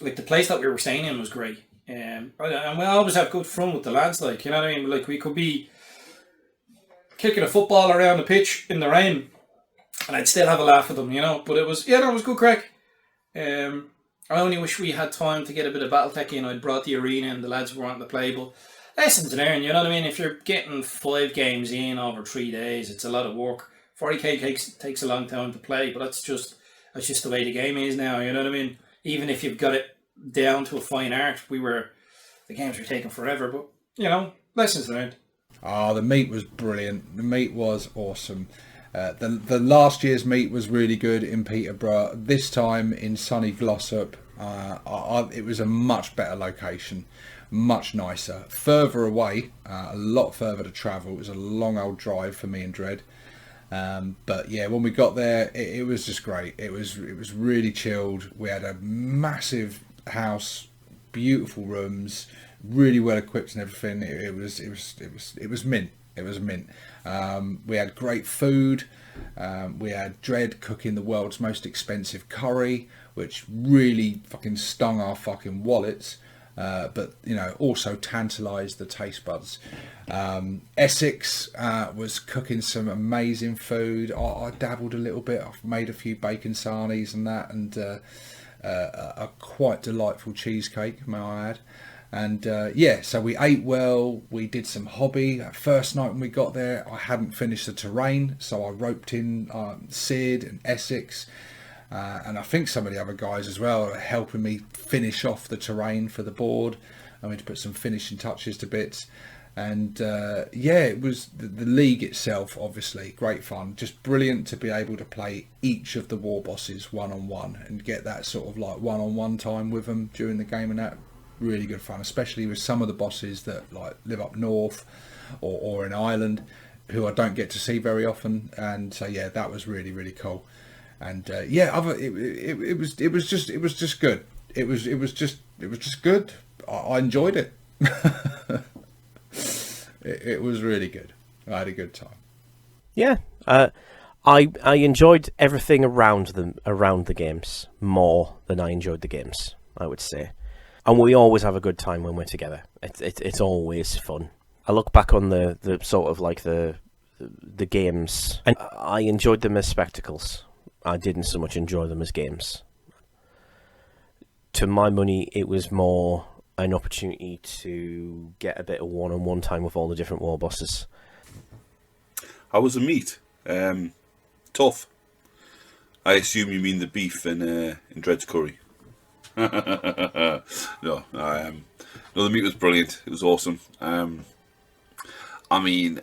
I: Like, the place that we were staying in was great. And we always have good fun with the lads, like, you know what I mean? Like, we could be kicking a football around the pitch in the rain, and I'd still have a laugh with them, you know? But it was good crack. I only wish we had time to get a bit of PATHE-tik in. I'd brought the arena and the lads were wanting to play, but lessons learned, you know what I mean? If you're getting 5 games in over 3 days, it's a lot of work. 40k takes a long time to play, but that's just the way the game is now, you know what I mean? Even if you've got it down to a fine art, the games were taking forever, but, you know, lessons learned.
H: Oh, the meat was brilliant. The meat was awesome. The last year's meat was really good in Peterborough. This time in sunny Glossop, it was a much better location, much nicer. Further away, a lot further to travel. It was a long old drive for me and Dread. But yeah, when we got there, it was just great. It was really chilled. We had a massive house, beautiful rooms, really well equipped and everything. It was mint. It was mint. We had great food. We had Dread cooking the world's most expensive curry, which really fucking stung our fucking wallets. But, you know, also tantalised the taste buds. Essex was cooking some amazing food. I dabbled a little bit. I've made a few bacon sarnies and that, and a quite delightful cheesecake, may I add. And yeah, so we ate well. We did some hobby. That first night when we got there, I hadn't finished the terrain, so I roped in Sid and Essex. And I think some of the other guys as well are helping me finish off the terrain for the board. I mean, to put some finishing touches to bits. And yeah, it was the league itself, obviously great fun, just brilliant to be able to play each of the Warbosses one-on-one and get that sort of like one-on-one time with them during the game, and that really good fun, especially with some of the bosses that like live up north or in Ireland, who I don't get to see very often. And so yeah, that was really cool. And yeah, it was just good. It was just good. I enjoyed it. It was really good. I had a good time.
K: Yeah, I enjoyed everything around the games more than I enjoyed the games, I would say. And we always have a good time when we're together. It's always fun. I look back on the sort of like the games, and I enjoyed them as spectacles. I didn't so much enjoy them as games. To my money, it was more an opportunity to get a bit of one-on-one time with all the different war bosses.
F: How was the meat? Tough. I assume you mean the beef in Dred's curry. No, the meat was brilliant. It was awesome. I mean,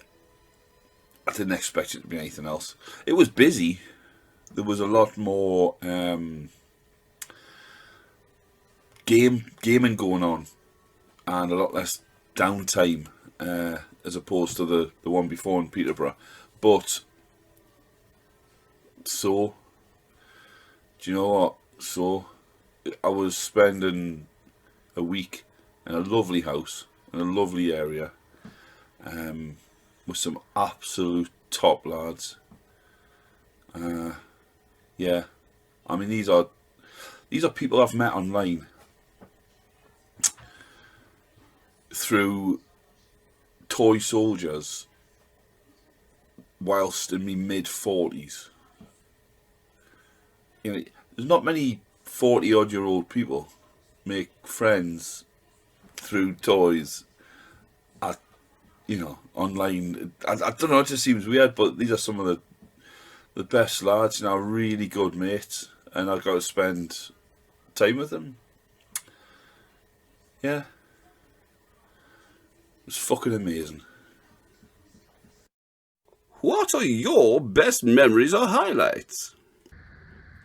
F: I didn't expect it to be anything else. It was busy. There was a lot more gaming going on, and a lot less downtime as opposed to the one before in Peterborough. But so, do you know what? So, I was spending a week in a lovely house in a lovely area, with some absolute top lads. Yeah, I mean these are people I've met online through toy soldiers whilst in my mid-40s. You know, there's not many 40-odd-year-old people make friends through toys at, you know, online. I don't know, it just seems weird, but these are some of the best lads, you know, really good mates, and I've got to spend time with them. Yeah. It was fucking amazing.
A: What are your best memories or highlights?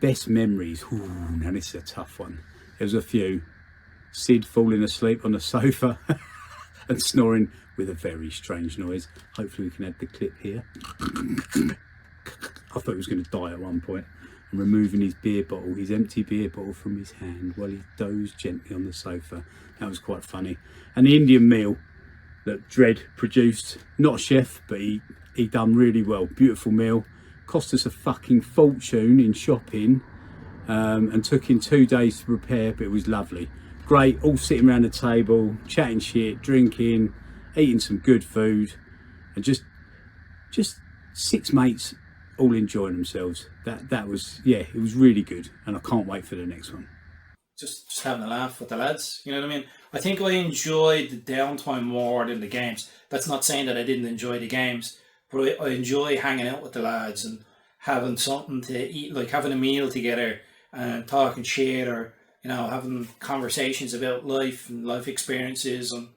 J: Best memories? Ooh, now this is a tough one. There's a few. Sid falling asleep on the sofa and snoring with a very strange noise. Hopefully we can add the clip here. I thought he was going to die at one point. And removing his beer bottle, his empty beer bottle from his hand while he dozed gently on the sofa. That was quite funny. And the Indian meal that Dred produced, not a chef, but he done really well. Beautiful meal. Cost us a fucking fortune in shopping, and took him 2 days to prepare, but it was lovely. Great, all sitting around the table, chatting shit, drinking, eating some good food, and just 6 mates all enjoying themselves. That was, yeah, it was really good, and I can't wait for the next one.
I: Just having a laugh with the lads, you know what I mean? I think I enjoyed the downtime more than the games. That's not saying that I didn't enjoy the games, but I enjoy hanging out with the lads and having something to eat, like having a meal together and talking shit, or, you know, having conversations about life and life experiences, and,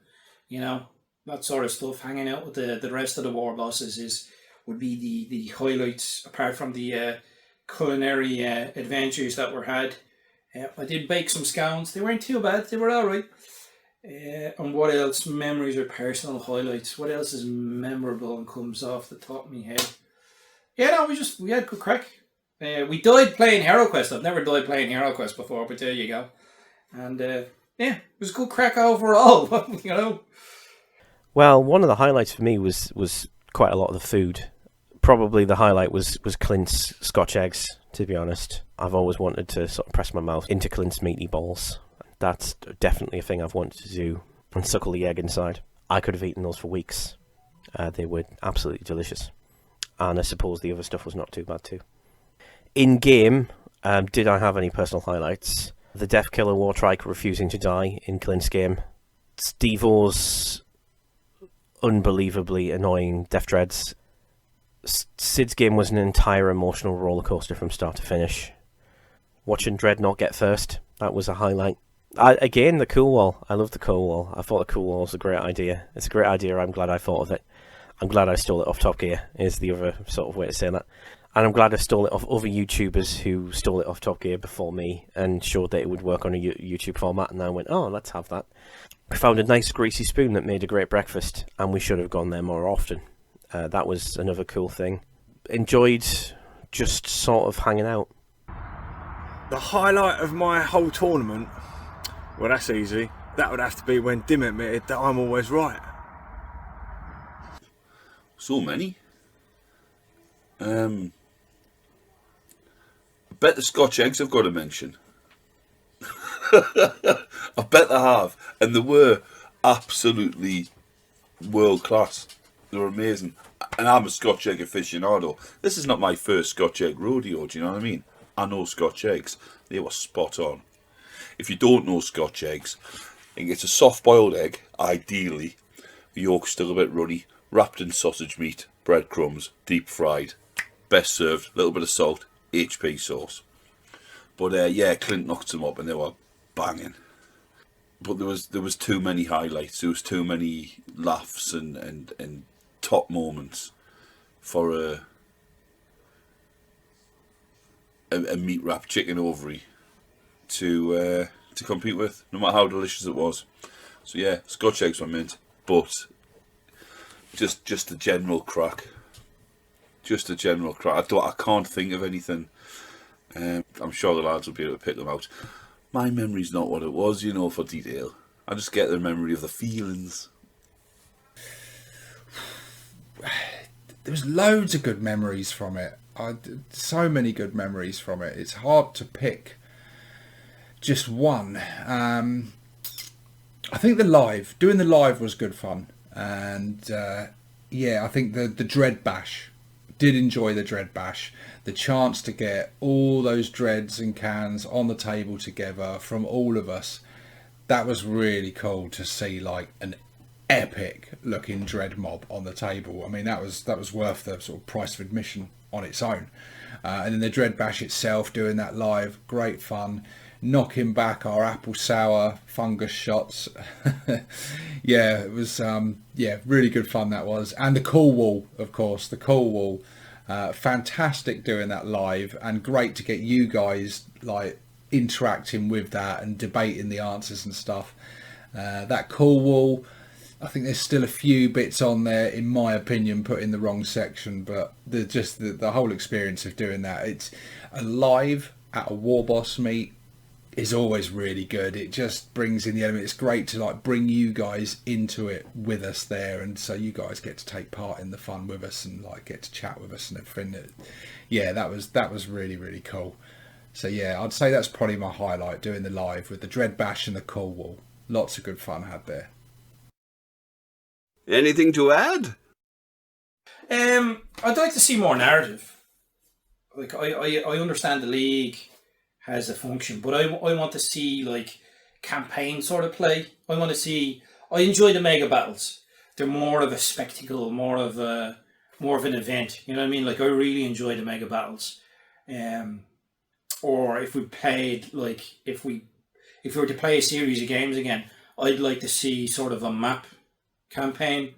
I: you know, that sort of stuff. Hanging out with the rest of the war bosses would be the highlights, apart from the culinary adventures that were had. I did bake some scones. They weren't too bad. They were all right. And what else? Memories or personal highlights? What else is memorable and comes off the top of my head? Yeah, no, we had good crack. We died playing HeroQuest. I've never died playing HeroQuest before, but there you go. And yeah, it was good crack overall. You know.
K: Well, one of the highlights for me was quite a lot of the food. Probably the highlight was Clint's Scotch eggs, to be honest. I've always wanted to sort of press my mouth into Clint's meaty balls. That's definitely a thing I've wanted to do, and suckle the egg inside. I could have eaten those for weeks. They were absolutely delicious. And I suppose the other stuff was not too bad too. In game, did I have any personal highlights? The Death Killer Wartrike refusing to die in Clint's game. Steve-O's unbelievably annoying Death Dreads. Sid's game was an entire emotional rollercoaster from start to finish. Watching Dred not get first, that was a highlight. Again, the cool wall. I love the cool wall. I thought the cool wall was a great idea. It's a great idea. I'm glad I thought of it. I'm glad I stole it off Top Gear, is the other sort of way to say that. And I'm glad I stole it off other YouTubers who stole it off Top Gear before me and showed that it would work on a YouTube format, and I went, oh, let's have that. We found a nice greasy spoon that made a great breakfast, and we should have gone there more often. That was another cool thing. Enjoyed just sort of hanging out.
D: The highlight of my whole tournament, well, that's easy. That would have to be when Dim admitted that I'm always right.
F: So many. bet the Scotch eggs have got a mention. I bet they have. And they were absolutely world class. They were amazing. And I'm a Scotch egg aficionado. This is not my first Scotch egg rodeo, do you know what I mean? I know Scotch eggs. They were spot on. If you don't know Scotch eggs, it's a soft boiled egg, ideally. The yolk's still a bit runny, wrapped in sausage meat, breadcrumbs, deep fried. Best served, a little bit of salt, HP sauce. But yeah, Clint knocked them up and they were banging. But there was too many highlights. There was too many laughs and top moments for a meat wrapped chicken ovary to compete with, no matter how delicious it was. So yeah, Scotch eggs were mint, but just a general crack. Just a general crack. I can't think of anything. I'm sure the lads will be able to pick them out. My memory's not what it was, you know, for detail. I just get the memory of the feelings.
H: There's loads of good memories from it. So many good memories from it. It's hard to pick just one. I think doing the live was good fun. And yeah, I think the Dread Bash, did enjoy the Dread Bash. The chance to get all those dreads and cans on the table together from all of us, that was really cool to see, like an epic looking dread mob on the table. I mean, that was worth the sort of price of admission on its own. And then the Dread Bash itself, doing that live, great fun. Knocking back our apple sour fungus shots. Yeah, it was yeah, really good fun that was. And the cool wall, of course, the cool wall. Fantastic doing that live, and great to get you guys like interacting with that and debating the answers and stuff. That cool wall, I think there's still a few bits on there, in my opinion, put in the wrong section, but the whole experience of doing that, it's a live at a Warboss meet, is always really good. It just brings in the element. It's great to like bring you guys into it with us there, and so you guys get to take part in the fun with us and like get to chat with us and everything. Yeah, that was really, really cool. So yeah, I'd say that's probably my highlight, doing the live with the Dread Bash and the Cool Wall. Lots of good fun had there.
A: Anything to add?
I: I'd like to see more narrative. Like I understand the league has a function, but I want to see like campaign sort of play. I enjoy the mega battles. They're more of a spectacle, more of an event. You know what I mean? Like I really enjoy the mega battles. Or if we played like if we were to play a series of games again, I'd like to see sort of a map campaign.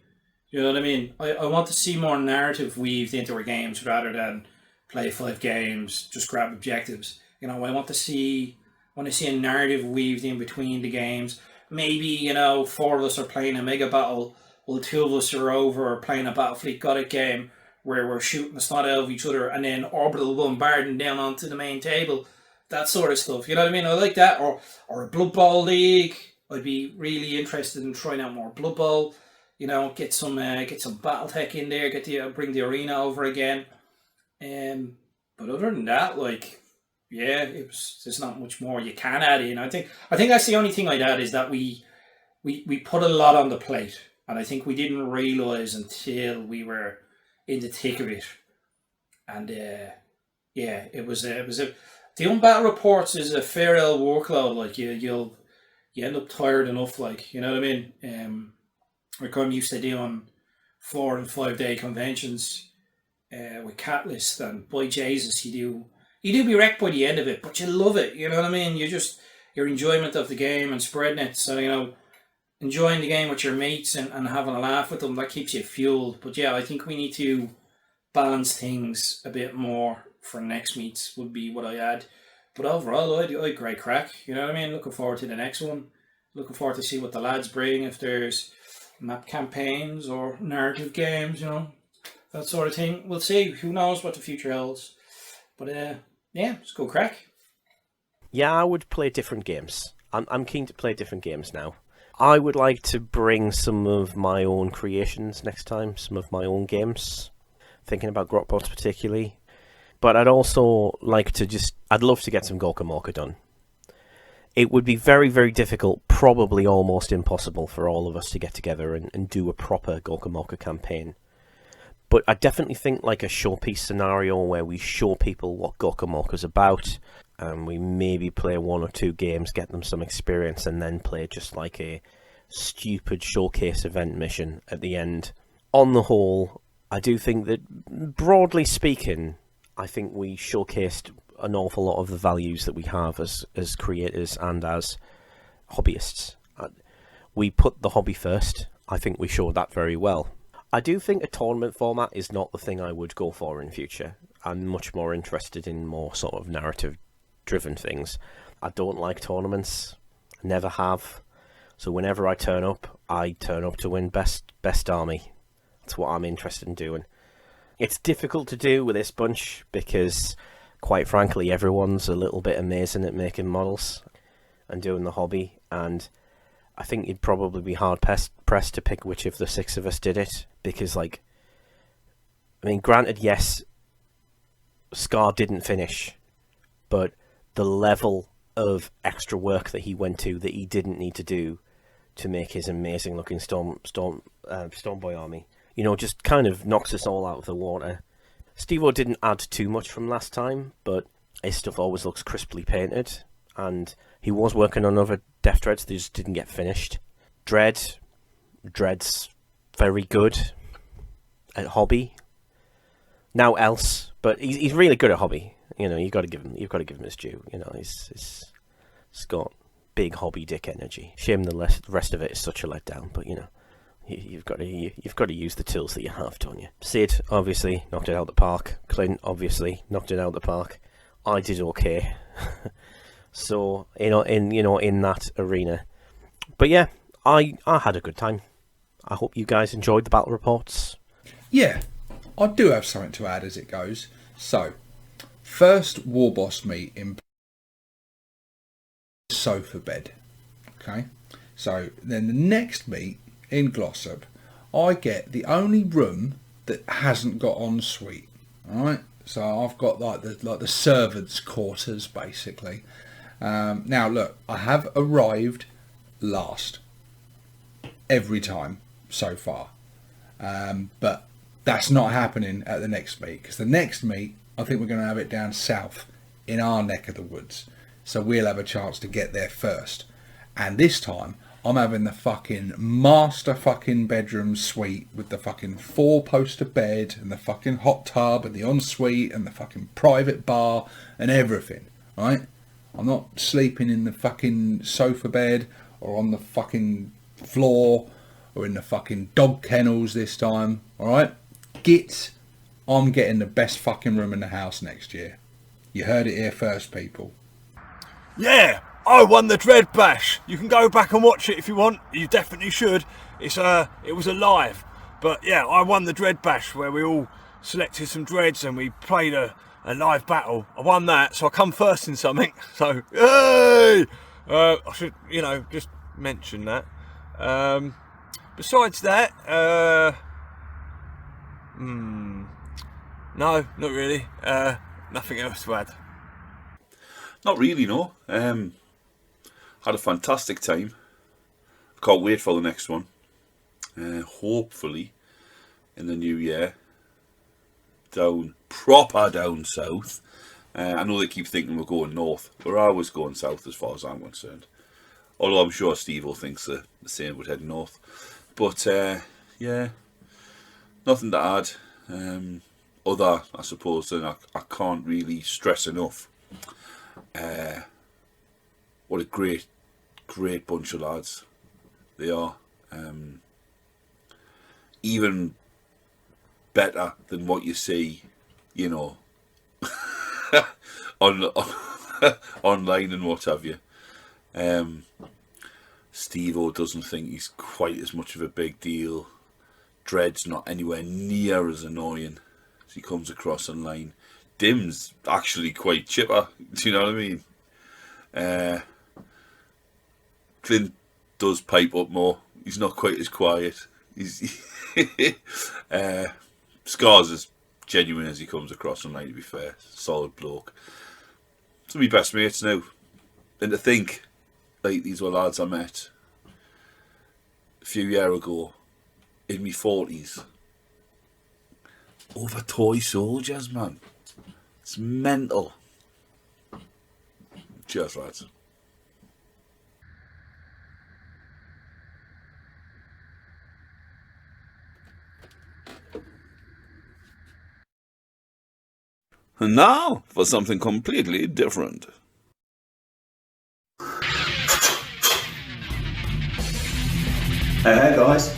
I: You know what I mean? I want to see more narrative weaved into our games rather than play 5 games, just grab objectives. You know, I want to see a narrative weaved in between the games. Maybe, you know, 4 of us are playing a mega battle, while 2 of us are over playing a Battlefleet Gothic game where we're shooting the snot out of each other and then orbital bombarding down onto the main table. That sort of stuff. You know what I mean? I like that. Or a Blood Bowl league. I'd be really interested in trying out more Blood Bowl. You know, get some PATHE-tik in there. Bring the arena over again. But other than that, like, yeah, there's not much more you can add in. I think that's the only thing I'd add, is that we put a lot on the plate, and I think we didn't realise until we were in the thick of it. And yeah, it was the unbattle reports is a fair old workload. Like you end up tired enough. Like, you know what I mean? Like I'm used to doing 4 and 5 day conventions with Catalyst, and by Jesus, you do be wrecked by the end of it, but you love it. You know what I mean? Your enjoyment of the game and spreading it. So, you know, enjoying the game with your mates and having a laugh with them, that keeps you fueled. But yeah, I think we need to balance things a bit more for next meets, would be what I add. But overall, I had great crack. You know what I mean? Looking forward to the next one. Looking forward to see what the lads bring, if there's map campaigns or narrative games, you know, that sort of thing. We'll see. Who knows what the future holds. But yeah, it's go crack.
K: Yeah, I would play different games. I'm keen to play different games now. I would like to bring some of my own creations next time, some of my own games. Thinking about Grotbots particularly. But I'd also like to I'd love to get some Gorkamorka done. It would be very, very difficult, probably almost impossible for all of us to get together and do a proper Gorkamorka campaign. But I definitely think like a showpiece scenario where we show people what Gorkamorka's about, and we maybe play 1 or 2 games, get them some experience, and then play just like a stupid showcase event mission at the end. On the whole, I do think that, broadly speaking, I think we showcased an awful lot of the values that we have as creators and as hobbyists. We put the hobby first. I think we showed that very well. I do think a tournament format is not the thing I would go for in future. I'm much more interested in more sort of narrative-driven things. I don't like tournaments. Never have. So whenever I turn up to win best army. That's what I'm interested in doing. It's difficult to do with this bunch because, quite frankly, everyone's a little bit amazing at making models and doing the hobby, and I think you'd probably be hard pressed to pick which of the 6 of us did it, because, like, I mean, granted, yes, Scar didn't finish, but the level of extra work that he went to that he didn't need to do to make his amazing looking Stormboy army, you know, just kind of knocks us all out of the water. Steve-O didn't add too much from last time, but his stuff always looks crisply painted, and he was working on other Death Dreads that just didn't get finished. Dread's very good at hobby. Now else, but he's really good at hobby. You know, you've got to give him his due. You know, he's got big hobby dick energy. Shame the rest of it is such a letdown, but you know, you've got to use the tools that you have, don't you? Sid obviously knocked it out of the park. Clint obviously knocked it out of the park. I did okay. So in that arena, but yeah, I had a good time. I hope you guys enjoyed the battle reports.
H: Yeah, I do have something to add as it goes. So, first Warboss meet in sofa bed. Okay, so then the next meet in Glossop, I get the only room that hasn't got ensuite. All right, so I've got like the servants' quarters basically. Now look, I have arrived last every time so far, but that's not happening at the next meet, because the next meet I think we're going to have it down south in our neck of the woods, so we'll have a chance to get there first. And this time I'm having the fucking master fucking bedroom suite with the fucking 4-poster bed and the fucking hot tub and the ensuite and the fucking private bar and everything, right? I'm not sleeping in the fucking sofa bed or on the fucking floor or in the fucking dog kennels this time, alright? I'm getting the best fucking room in the house next year. You heard it here first, people.
D: Yeah, I won the Dread Bash. You can go back and watch it if you want. You definitely should. It was a live. But yeah, I won the Dread Bash where we all selected some dreads and we played a live battle. I won that, so I come first in something. So, yay! I should, just mention that. Besides that, no, not really. Nothing else to add.
F: Not really, no. Had a fantastic time. Can't wait for the next one. Hopefully in the new year. Proper down south. I know they keep thinking we're going north. We're always going south as far as I'm concerned. Although I'm sure Steve-O thinks the same would head north. But yeah, nothing to add. Other, I suppose, than I can't really stress enough. What a great bunch of lads they are. Even better than what you see, online and what have you. Steve-O doesn't think he's quite as much of a big deal. Dread's not anywhere near as annoying as he comes across online. Dim's actually quite chipper, do you know what I mean? Clint does pipe up more. He's not quite as quiet. Scars is genuine as he comes across online, to be fair. Solid bloke. Some of my best mates now. And to think, like, these were lads I met a few years ago, in my 40s. Over toy soldiers, man. It's mental. Cheers, lads.
A: And now for something completely different.
L: Hey guys.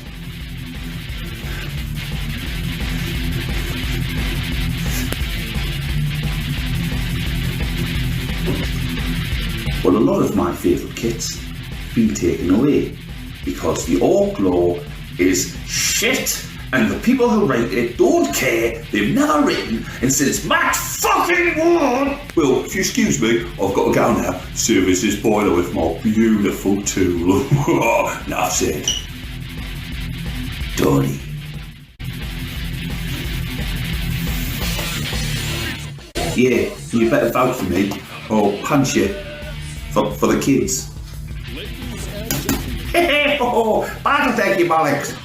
L: Well, a lot of my favourite kits have been taken away because the Ork law is shit and the people who write it don't care. They've never written and since Matt fucking won. Well, if you excuse me, I've got to go now. Service this boiler with my beautiful tool. Enough said. Donny. Yeah, you better vote for me or punch you for the kids. Oh, PATHE-tik, you bollocks.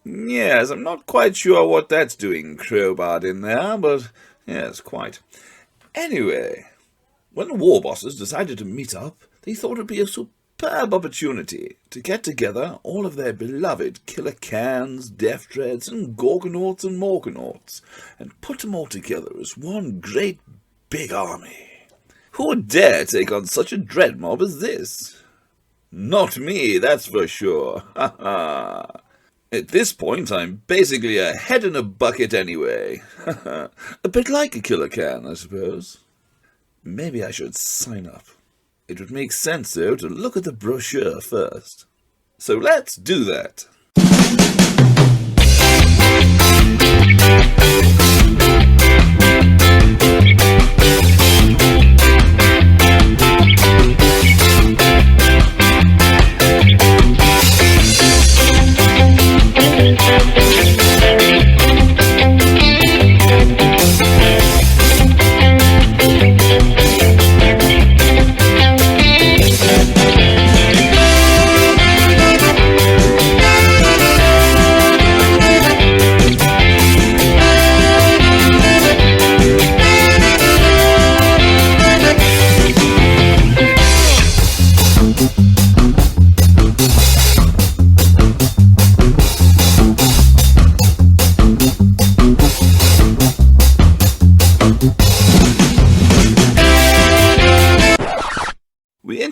A: Yes, I'm not quite sure what that's doing crowbarred in there, but yes, quite. Anyway, when the Warbosses decided to meet up, they thought it'd be a superb opportunity to get together all of their beloved Killer Cans, Death Dreads, and Gorgonauts and Morgonauts, and put them all together as one great big army. Who would dare take on such a dread mob as this? Not me, that's for sure. Ha ha. At this point, I'm basically a head in a bucket anyway. A bit like a Killer Can, I suppose. Maybe I should sign up. It would make sense, though, to look at the brochure first. So let's do that.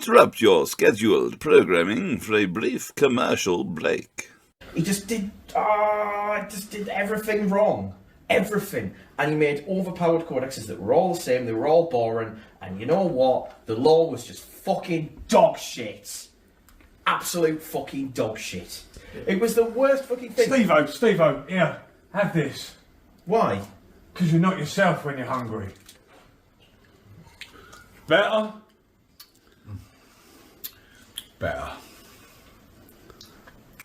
A: Interrupt your scheduled programming for a brief commercial break.
M: He just did everything wrong. Everything. And he made overpowered codexes that were all the same, they were all boring, and you know what? The law was just fucking dog shit. Absolute fucking dog shit. It was the worst fucking thing.
D: Steve-O, here, have this.
M: Why?
D: Because you're not yourself when you're hungry. Better?
H: Better.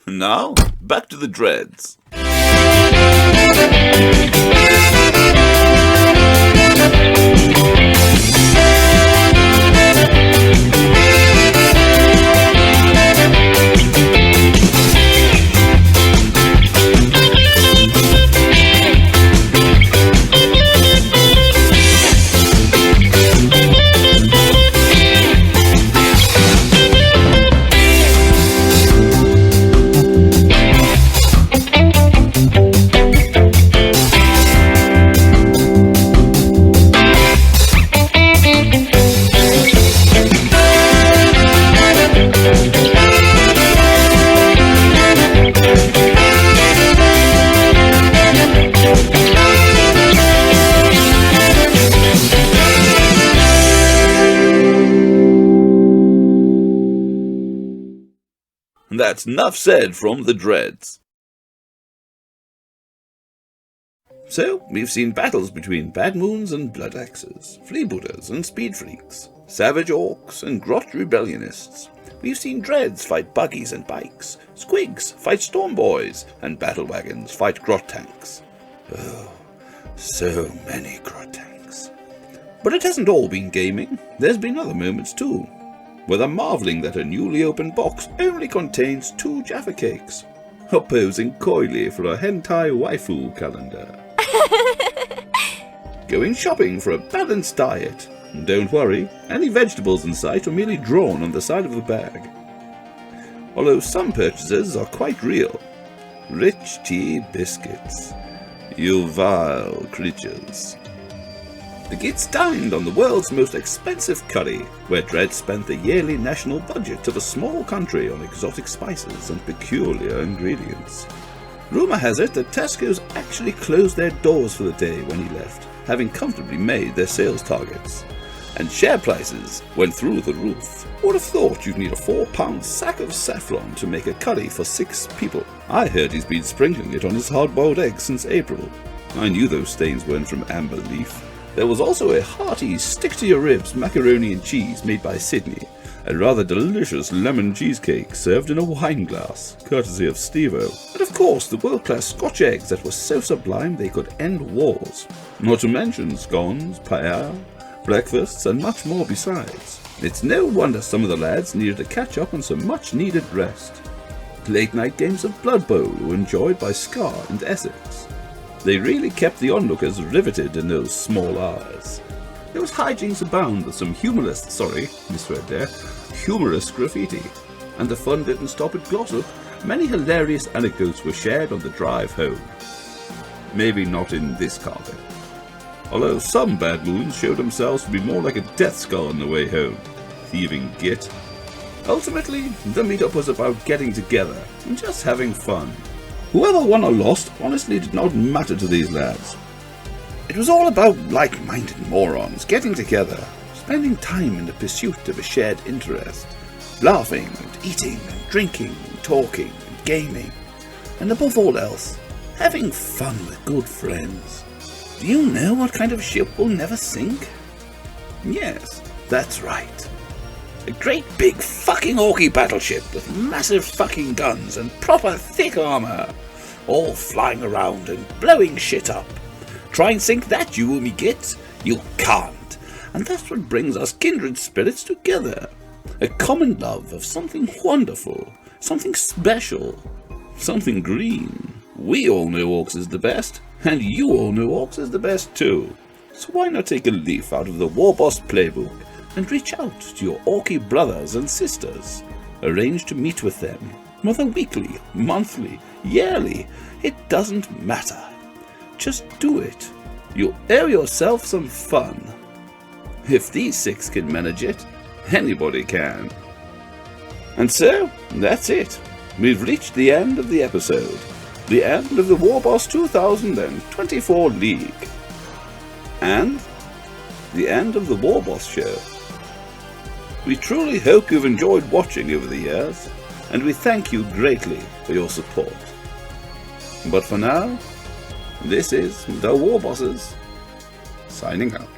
A: Now, back to the dreads. That's enough said from the dreads. So, we've seen battles between Bad Moons and Blood Axes, Freebooters and Speed Freaks, Savage Orcs and Grot Rebellionists. we've seen dreads fight buggies and bikes, squigs fight storm boys, and battle wagons fight grot tanks. Oh, so many grot tanks. But it hasn't all been gaming. There's been other moments too, whether marvelling that a newly opened box only contains 2 Jaffa cakes, or posing coyly for a hentai waifu calendar. Going shopping for a balanced diet. Don't worry, any vegetables in sight are merely drawn on the side of the bag. Although some purchases are quite real. Rich tea biscuits. You vile creatures. The Gits dined on the world's most expensive curry, where Dread spent the yearly national budget of a small country on exotic spices and peculiar ingredients. Rumour has it that Tesco's actually closed their doors for the day when he left, having comfortably made their sales targets. And share prices went through the roof. Who would have thought you'd need a 4-pound sack of saffron to make a curry for 6 people? I heard he's been sprinkling it on his hard-boiled eggs since April. I knew those stains weren't from amber leaf. There was also a hearty stick-to-your-ribs macaroni and cheese made by Sydney, a rather delicious lemon cheesecake served in a wine glass, courtesy of Steve-O, and of course the world-class Scotch eggs that were so sublime they could end wars. Not to mention scones, paella, breakfasts, and much more besides. It's no wonder some of the lads needed to catch up on some much-needed rest. Late-night games of Blood Bowl were enjoyed by Scar and Essex. They really kept the onlookers riveted in those small hours. There was hijinks abound with some humorous graffiti, and the fun didn't stop at Glossop. Many hilarious anecdotes were shared on the drive home. Maybe not in this carpet. Although some bad moons showed themselves to be more like a death skull on the way home. Thieving git. Ultimately, the meetup was about getting together and just having fun. Whoever won or lost honestly did not matter to these lads. It was all about like-minded morons getting together, spending time in the pursuit of a shared interest, laughing and eating and drinking and talking and gaming, and above all else, having fun with good friends. Do you know what kind of ship will never sink? Yes, that's right. A great big fucking Orky battleship with massive fucking guns and proper thick armour, all flying around and blowing shit up. Try and sink that, you me git. You can't. And that's what brings us kindred spirits together. A common love of something wonderful, something special, something green. We all know Orcs is the best, and you all know Orcs is the best too. So why not take a leaf out of the Warboss playbook and reach out to your Orky brothers and sisters? Arrange to meet with them, whether weekly, monthly, yearly, it doesn't matter. Just do it. You'll owe yourself some fun. If these 6 can manage it, anybody can. And so, that's it. We've reached the end of the episode. The end of the Warboss 2024 League. And the end of the Warboss show. We truly hope you've enjoyed watching over the years, and we thank you greatly for your support. But for now, this is the Warbosses, signing out.